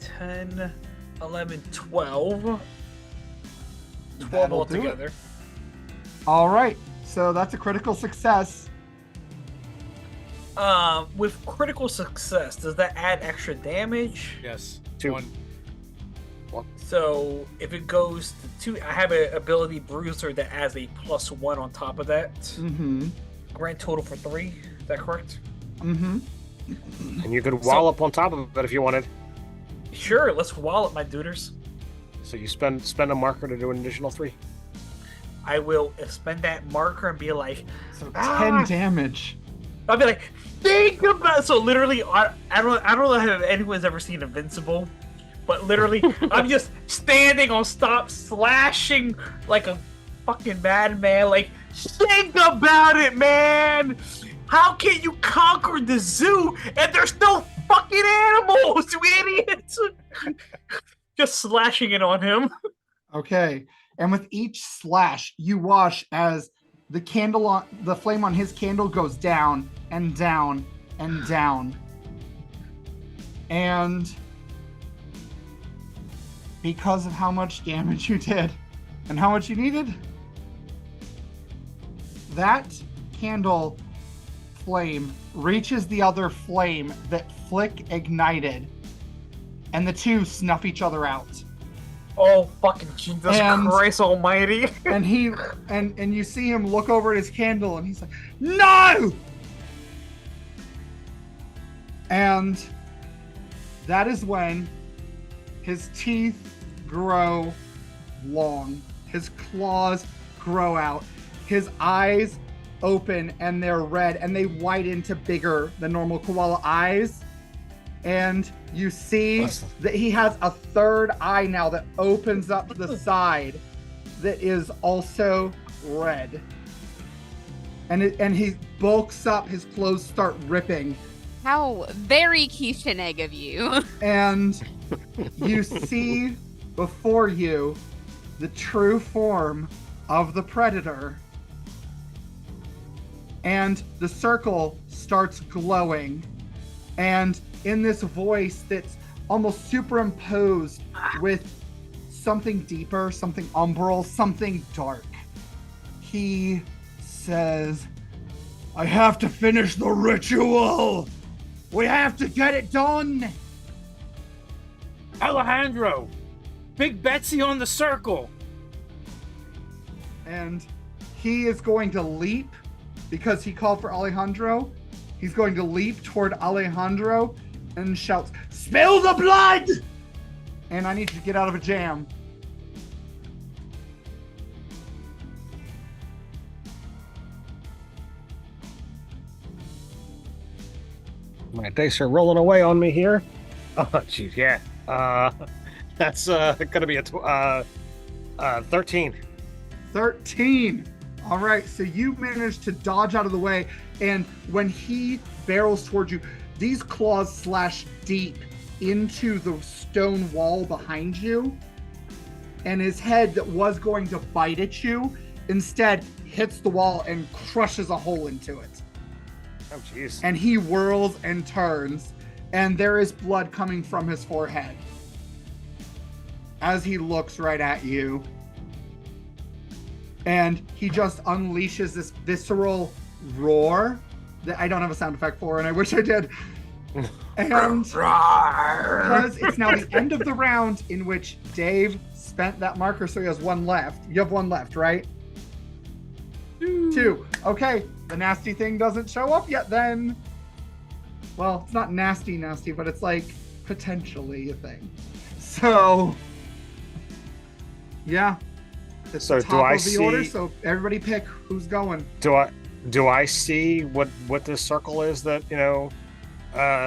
10, 11, 12. 12 That'll do it. altogether. All right. So that's a critical success. With critical success, does that add extra damage? Yes. 2. 1. So if it goes to 2, I have an ability bruiser that adds a +1 on top of that. Mm-hmm. Grand total for 3. Is that correct? Mm-hmm. And you could wallop on top of it if you wanted. Sure, let's wallop my duders. So you spend a marker to do an additional 3. I will spend that marker and be like, So 10 Ah! damage. I'll be like, think about. So literally, I don't know if anyone's ever seen Invincible, but literally, I'm just standing on stop, slashing like a fucking madman. Like, think about it, man. How can you conquer the zoo and there's no fucking animals, you idiots? Just slashing it on him. Okay. And with each slash, you watch as the flame on his candle goes down and down and down. And because of how much damage you did and how much you needed, that candle flame reaches the other flame that Flick ignited, and the 2 snuff each other out. Oh fucking Jesus And- Christ Almighty! And he and you see him look over at his candle and he's like, "No!" And that is when his teeth grow long, his claws grow out, his eyes open and they're red and they widen to bigger than normal koala eyes. And you see Awesome. that he has a third eye now that opens up to the side that is also red. And he bulks up, his clothes start ripping. How very quiche egg of you. And you see before you the true form of the predator. And the circle starts glowing. And in this voice that's almost superimposed with something deeper, something umbral, something dark, he says, I have to finish the ritual. We have to get it done. Alejandro, Big Betsy on the circle. And he is going to leap because he called for Alejandro. He's going to leap toward Alejandro and shouts, spill the blood! And I need you to get out of a jam. My dice are rolling away on me here. Oh, jeez, yeah. That's gonna be a 13. 13. All right, so you managed to dodge out of the way, and when he barrels towards you, these claws slash deep into the stone wall behind you, and his head that was going to bite at you instead hits the wall and crushes a hole into it. Oh, jeez. And he whirls and turns, and there is blood coming from his forehead as he looks right at you. And he just unleashes this visceral roar that I don't have a sound effect for, and I wish I did. And because it's now the end of the round in which Dave spent that marker, so he has one left. You have one left, right? Two. Okay, the nasty thing doesn't show up yet then. Well, it's not nasty, but it's like potentially a thing. So, yeah. It's So the do top I of the order, see- so everybody pick who's going. Do I see what this circle is that,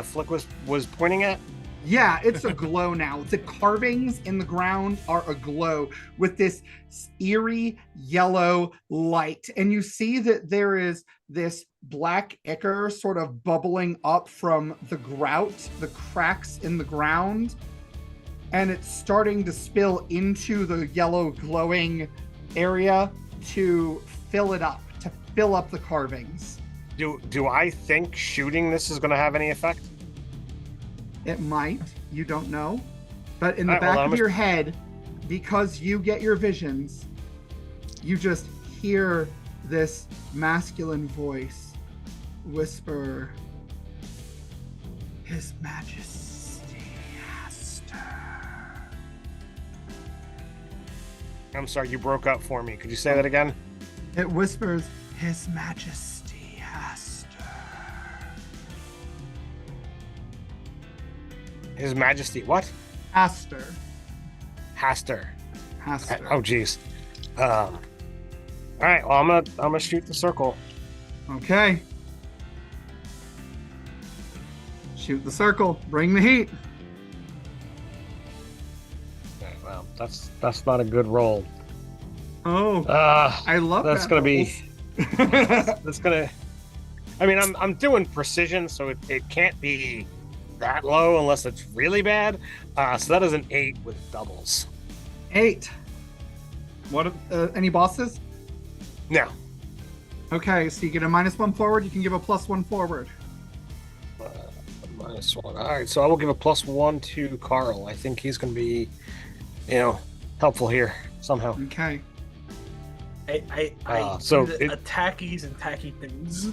Flick was pointing at? Yeah, it's a glow now. The carvings in the ground are aglow with this eerie yellow light. And you see that there is this black ichor sort of bubbling up from the grout, the cracks in the ground. And it's starting to spill into the yellow glowing area to fill it up, to fill up the carvings. Do I think shooting this is going to have any effect? It might, you don't know. But in the Alright, well, back I'm of your head, because you get your visions, you just hear this masculine voice whisper, His Majesty Aster. I'm sorry, you broke up for me. Could you say that again? It whispers, His Majesty Aster. His Majesty, what? Aster. Haster. Aster. Oh, jeez. All right. Well, I'm gonna shoot the circle. Okay. Shoot the circle. Bring the heat. Okay, well, that's not a good roll. Oh, I love that's that. gonna be. That's gonna. I mean, I'm doing precision, so it can't be that low unless it's really bad. So that is an 8 with doubles. 8. What? Any bosses? No. Okay, so you get a -1 forward. You can give a +1 forward. -1. All right, so I will give a +1 to Carl. I think he's going to be, helpful here somehow. Okay. I so do the attackies and tacky things.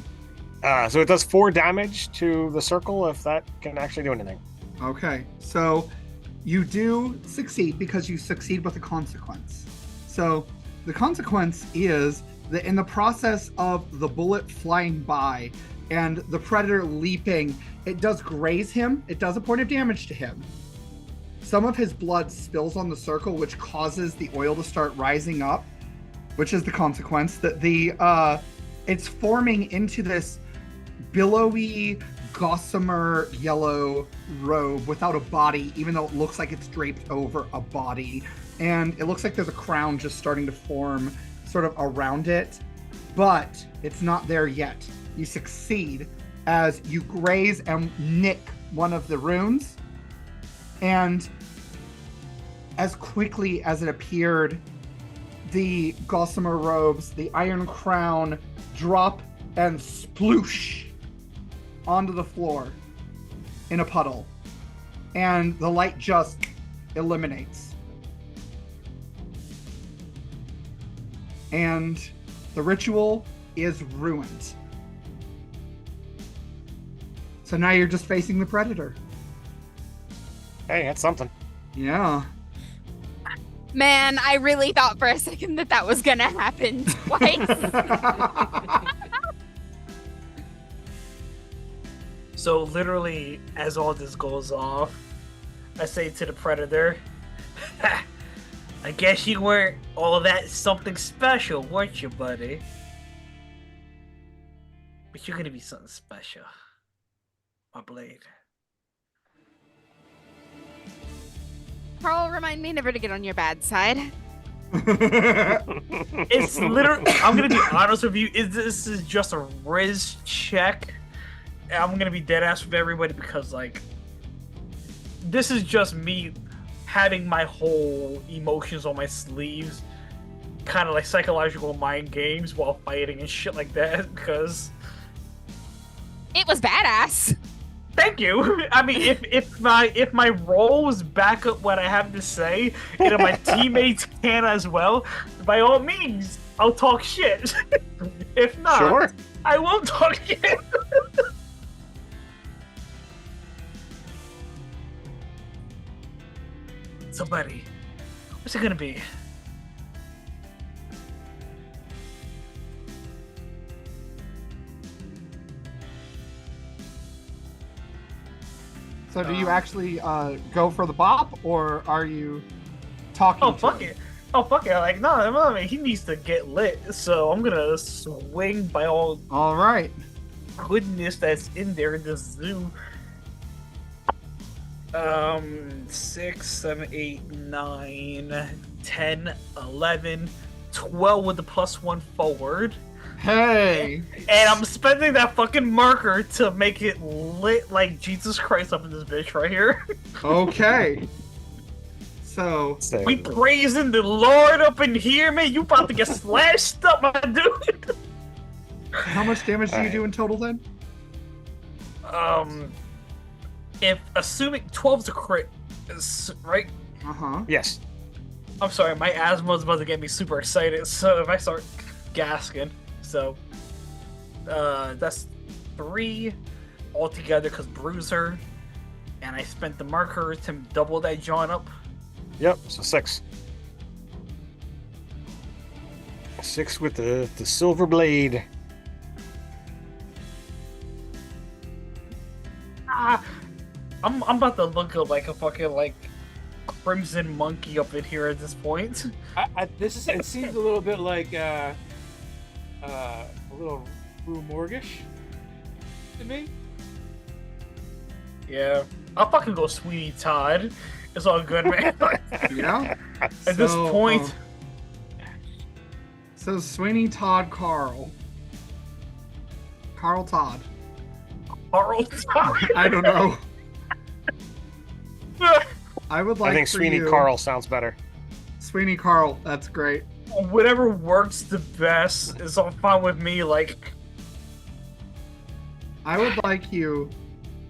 So it does 4 damage to the circle if that can actually do anything. Okay. So you do succeed because you succeed with a consequence. So the consequence is that in the process of the bullet flying by and the predator leaping, it does graze him. It does a point of damage to him. Some of his blood spills on the circle, which causes the oil to start rising up, which is the consequence that it's forming into this billowy, gossamer yellow robe without a body, even though it looks like it's draped over a body. And it looks like there's a crown just starting to form sort of around it, but it's not there yet. You succeed as you graze and nick one of the runes, and as quickly as it appeared, the gossamer robes, the iron crown, drop and sploosh onto the floor in a puddle. And the light just eliminates. And the ritual is ruined. So now you're just facing the predator. Hey, that's something. Yeah. Man, I really thought for a second that was gonna happen twice. So literally, as all this goes off, I say to the predator, I guess you weren't all that something special, weren't you, buddy? But you're gonna be something special, my blade. Carl, remind me never to get on your bad side. It's literally, I'm gonna be honest with you, this is just a Riz check. I'm gonna be dead ass with everybody because, like, this is just me having my whole emotions on my sleeves, kind of like psychological mind games while fighting and shit like that, because... It was badass. Thank you. I mean, if my roles back up what I have to say, and if my teammates can as well, by all means, I'll talk shit. If not, Sure. I won't talk shit. So, buddy, what's it gonna be? So do you actually go for the bop, or are you talking Oh, to fuck him? it. Oh, fuck it. Like, no, I mean, he needs to get lit, so I'm gonna swing by all All right. goodness that's in there in the zoo. 6, 7, 8, 9, 10, 11, 12 with the +1 forward. Hey. And I'm spending that fucking marker to make it lit like Jesus Christ up in this bitch right here. Okay. So We praising the Lord up in here, man. You about to get slashed up, my dude. how much damage do you do in total then? If assuming 12's a crit, right? Uh-huh. Yes. I'm sorry, my asthma's about to get me super excited, so if I start gasking, so that's 3 altogether because bruiser, and I spent the marker to double that John up. Yep. So 6. 6 with the silver blade. I'm about to look up like a fucking like crimson monkey up in here at this point. It seems a little bit like a little Rue Morgish to me. Yeah, I'll fucking go Sweeney Todd. It's all good, man. Yeah. At this point, So Sweeney Todd Carl Todd. Carl Todd. I don't know. I would like I think for Sweeney you- Carl sounds better. Sweeney Carl, that's great. Whatever works the best is all fine with me. Like, I would like you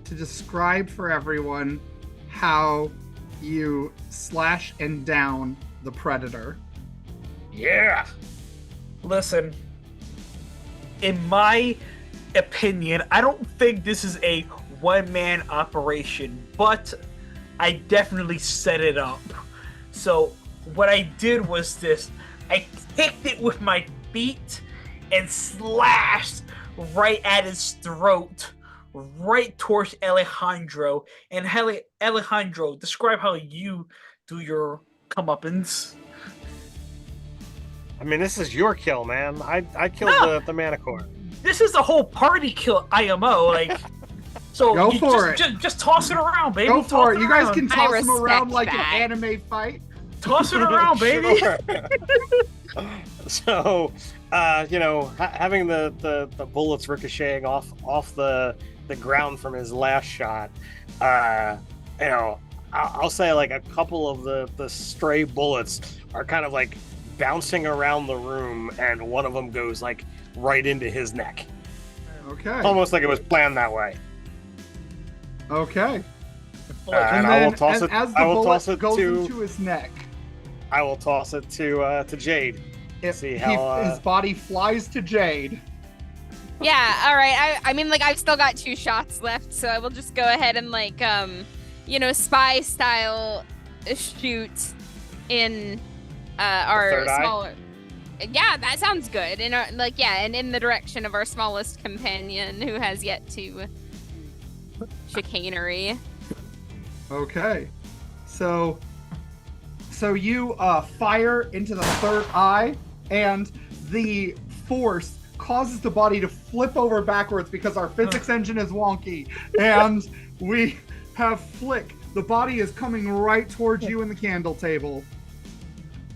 to describe for everyone how you slash and down the predator. yeah. Listen, in my opinion, I don't think this is a one-man operation, but I definitely set it up. So what I did was this. I kicked it with my feet and slashed right at his throat, right towards Alejandro. And Alejandro, describe how you do your comeuppance. I mean, this is your kill, man. I killed the Manicore. This is a whole party kill IMO, like. So Go you for just toss it around, baby. Go Toss for it. You guys around. can I toss them respect around like that. an anime fight. Toss it around, baby. Sure. So, having the bullets ricocheting off the ground from his last shot, I'll say like a couple of the stray bullets are kind of like bouncing around the room, and one of them goes like right into his neck. Okay. Almost like it was planned that way. Okay. And I will toss it. As the I will bullet toss it goes to. into his neck, I will toss it to Jade. See how his body flies to Jade. Yeah, all right. I mean, like, I've still got 2 shots left, so I will just go ahead and, like, spy style shoot in our third eye? smaller. Yeah, that sounds good. In our, and in the direction of our smallest companion who has yet to chicanery. Okay. So you fire into the third eye, and the force causes the body to flip over backwards because our physics engine is wonky, and we have Flick. The body is coming right towards you in the candle table.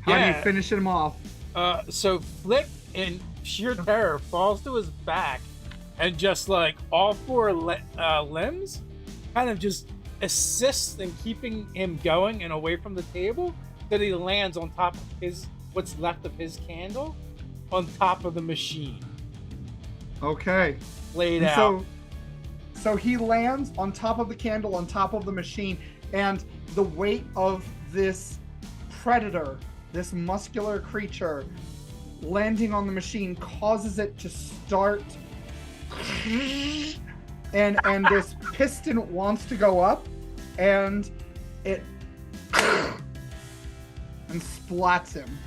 How do you finish him off? So Flick, in sheer terror, falls to his back, and just like all 4 limbs kind of just assists in keeping him going and away from the table, that he lands on top of what's left of his candle, on top of the machine. Okay. Laid out. So he lands on top of the candle, on top of the machine, and the weight of this predator, this muscular creature, landing on the machine causes it to start, and this piston wants to go up, and it and splats him.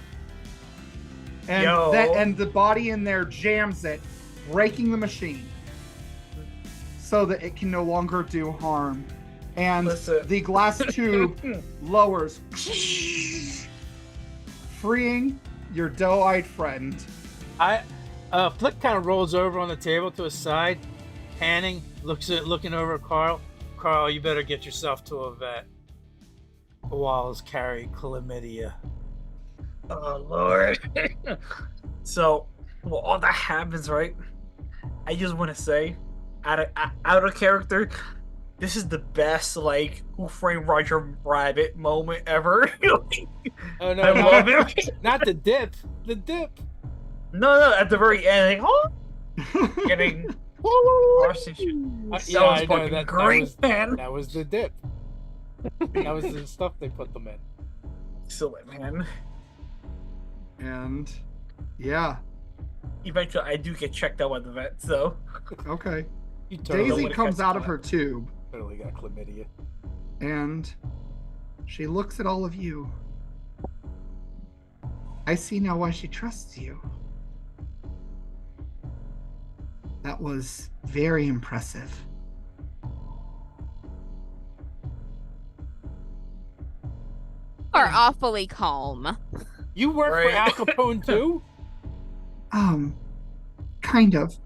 And the body in there jams it, breaking the machine so that it can no longer do harm. And the glass tube lowers, freeing your doe-eyed friend. Flick kind of rolls over on the table to his side, panning, looking over at Carl. Carl, you better get yourself to a vet. Koalas carry chlamydia. Oh, Lord. So, well, all that happens, right? I just want to say, out of character, this is the best, like, Who Framed Roger Rabbit moment ever. Oh, no, I love it. Not the dip. The dip. No, at the very end, like, oh, getting Yeah, I know that. Great, man. That was the dip. That was the stuff they put them in. Excellent, man. And yeah. Eventually, I do get checked out by the vet, so. Okay. You totally Daisy comes out of her tube. Totally got chlamydia. And she looks at all of you. I see now why she trusts you. That was very impressive. Are awfully calm. You work for Al Capone too? Kind of.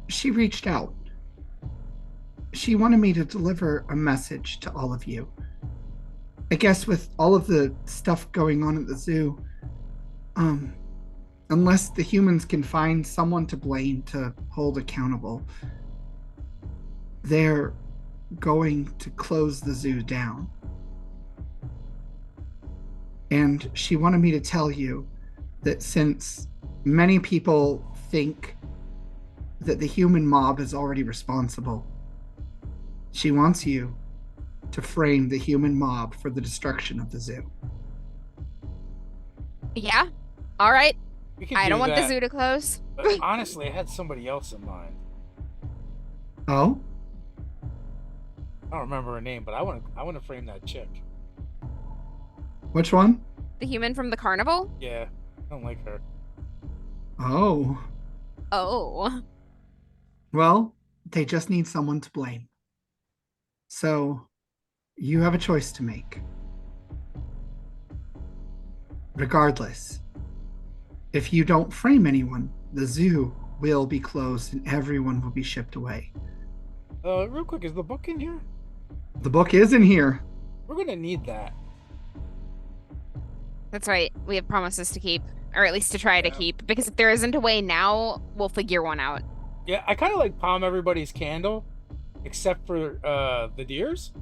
She reached out. She wanted me to deliver a message to all of you. I guess with all of the stuff going on at the zoo, unless the humans can find someone to blame to hold accountable, they're going to close the zoo down. And she wanted me to tell you that since many people think that the human mob is already responsible, she wants you to frame the human mob for the destruction of the zoo. Yeah. All right. I don't want the zoo to close. But honestly, I had somebody else in mind. Oh? I don't remember her name, but I want to frame that chick. Which one? The human from the carnival? Yeah, I don't like her. Oh. Oh. Well, they just need someone to blame. So, you have a choice to make. Regardless, if you don't frame anyone, the zoo will be closed and everyone will be shipped away. Real quick, is the book in here? The book is in here. We're gonna need that. That's right. We have promises to keep, or at least to try to keep, because if there isn't a way now, we'll figure one out. Yeah, I kind of like palm everybody's candle, except for the deers.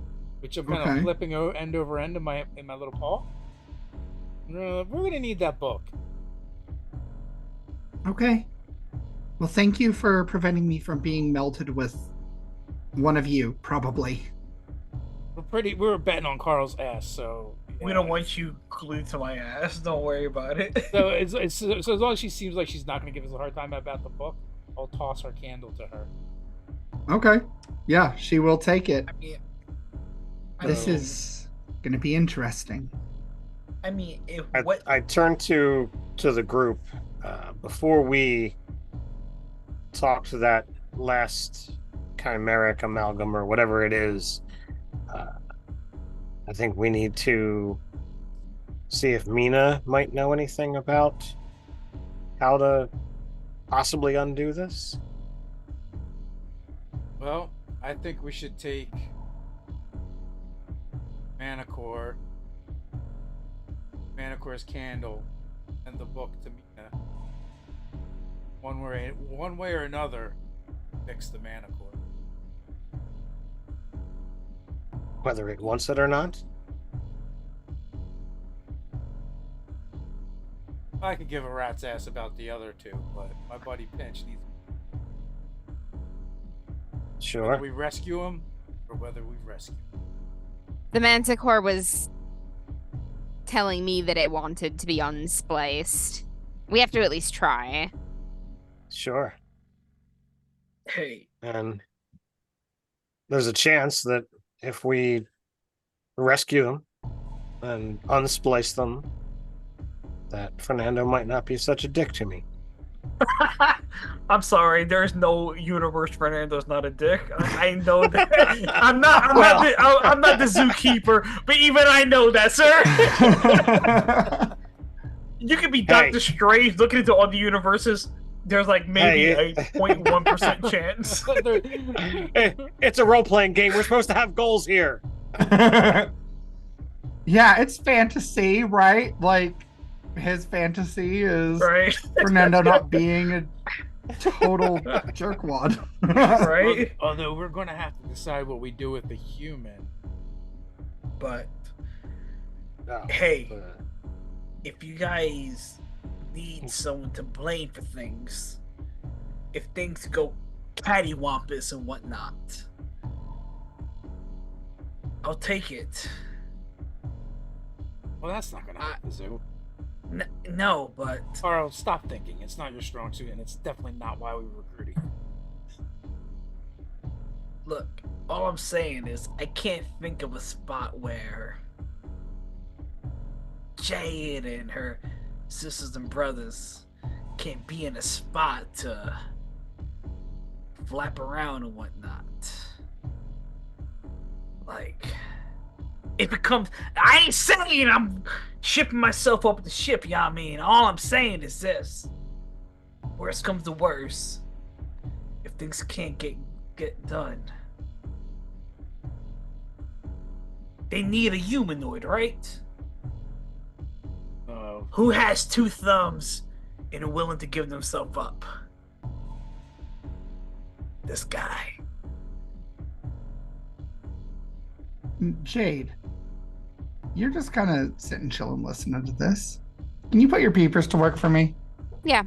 which I'm kind Okay. of flipping end over end in my little paw. We're gonna need that book. Okay. Well, thank you for preventing me from being melted with one of you, probably. We were betting on Carl's ass, so We yeah. don't want you glued to my ass. Don't worry about it. So as long as she seems like she's not gonna give us a hard time about the book, I'll toss her candle to her. Okay. Yeah, she will take it. This mean- is going to be interesting. I mean, if I, what? I turn to the group before we talk to that last chimeric amalgam or whatever it is. I think we need to see if Mina might know anything about how to possibly undo this. Well, I think we should take Manicore's candle, and the book to Mina. One way or another, fix the Manicore. Whether it wants it or not. I could give a rat's ass about the other two, but my buddy Pinch needs. Sure. Whether we rescue him or whether we rescue him. The manticore was telling me that it wanted to be unspliced. We have to at least try. Sure. Hey, And there's a chance that if we rescue them and unsplice them, that Fernando might not be such a dick to me. I'm sorry. There's no universe. Fernando's not a dick. I know that. I'm not the zookeeper, but even I know that, sir. You could be Doctor Strange looking into all the universes. There's like maybe a 0.1% chance. It's a role-playing game. We're supposed to have goals here. Yeah, it's fantasy, right? Like, his fantasy is Right. Fernando not being a total jerkwad. Right. Although we're gonna have to decide what we do with the human. But No, hey, if you guys need someone to blame for things, if things go cattywampus and whatnot, I'll take it. Well, that's not gonna help the zoo. No, but Carl, stop thinking. It's not your strong suit, and it's definitely not why we recruited you. look, all I'm saying is I can't think of a spot where Jade and her sisters and brothers can't be in a spot to flap around and whatnot. Like, it becomes. I ain't saying I'm shipping myself up the ship, y'all mean. All I'm saying is this. Worst comes to worst. If things can't get done, they need a humanoid, right? Who has two thumbs and are willing to give themselves up? This guy. Jade, you're just kind of sitting chill and listening to this. Can you put your peepers to work for me? Yeah.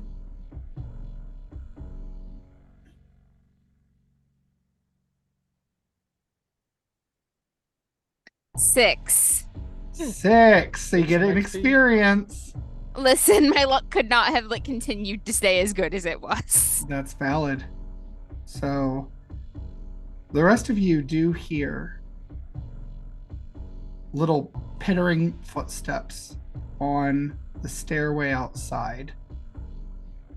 Six. 6. So you get an Sexy. experience. Listen, my luck could not have continued to stay as good as it was. That's valid. So the rest of you do hear little pittering footsteps on the stairway outside.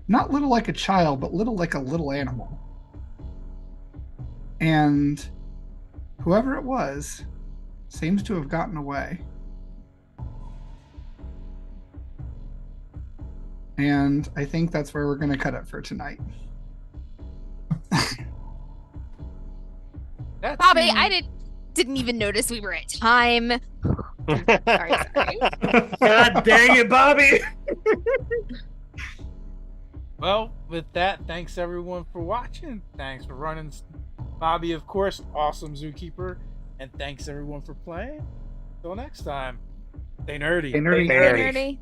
Not little like a child, but little like a little animal. And whoever it was seems to have gotten away. And I think that's where we're going to cut it for tonight. That's Bobby, I didn't even notice we were at time. Sorry. God dang it, Bobby! Well, with that, thanks everyone for watching. Thanks for running. Bobby, of course, awesome zookeeper. And thanks everyone for playing. Till next time, stay nerdy. Stay nerdy. Stay nerdy. Nerdy.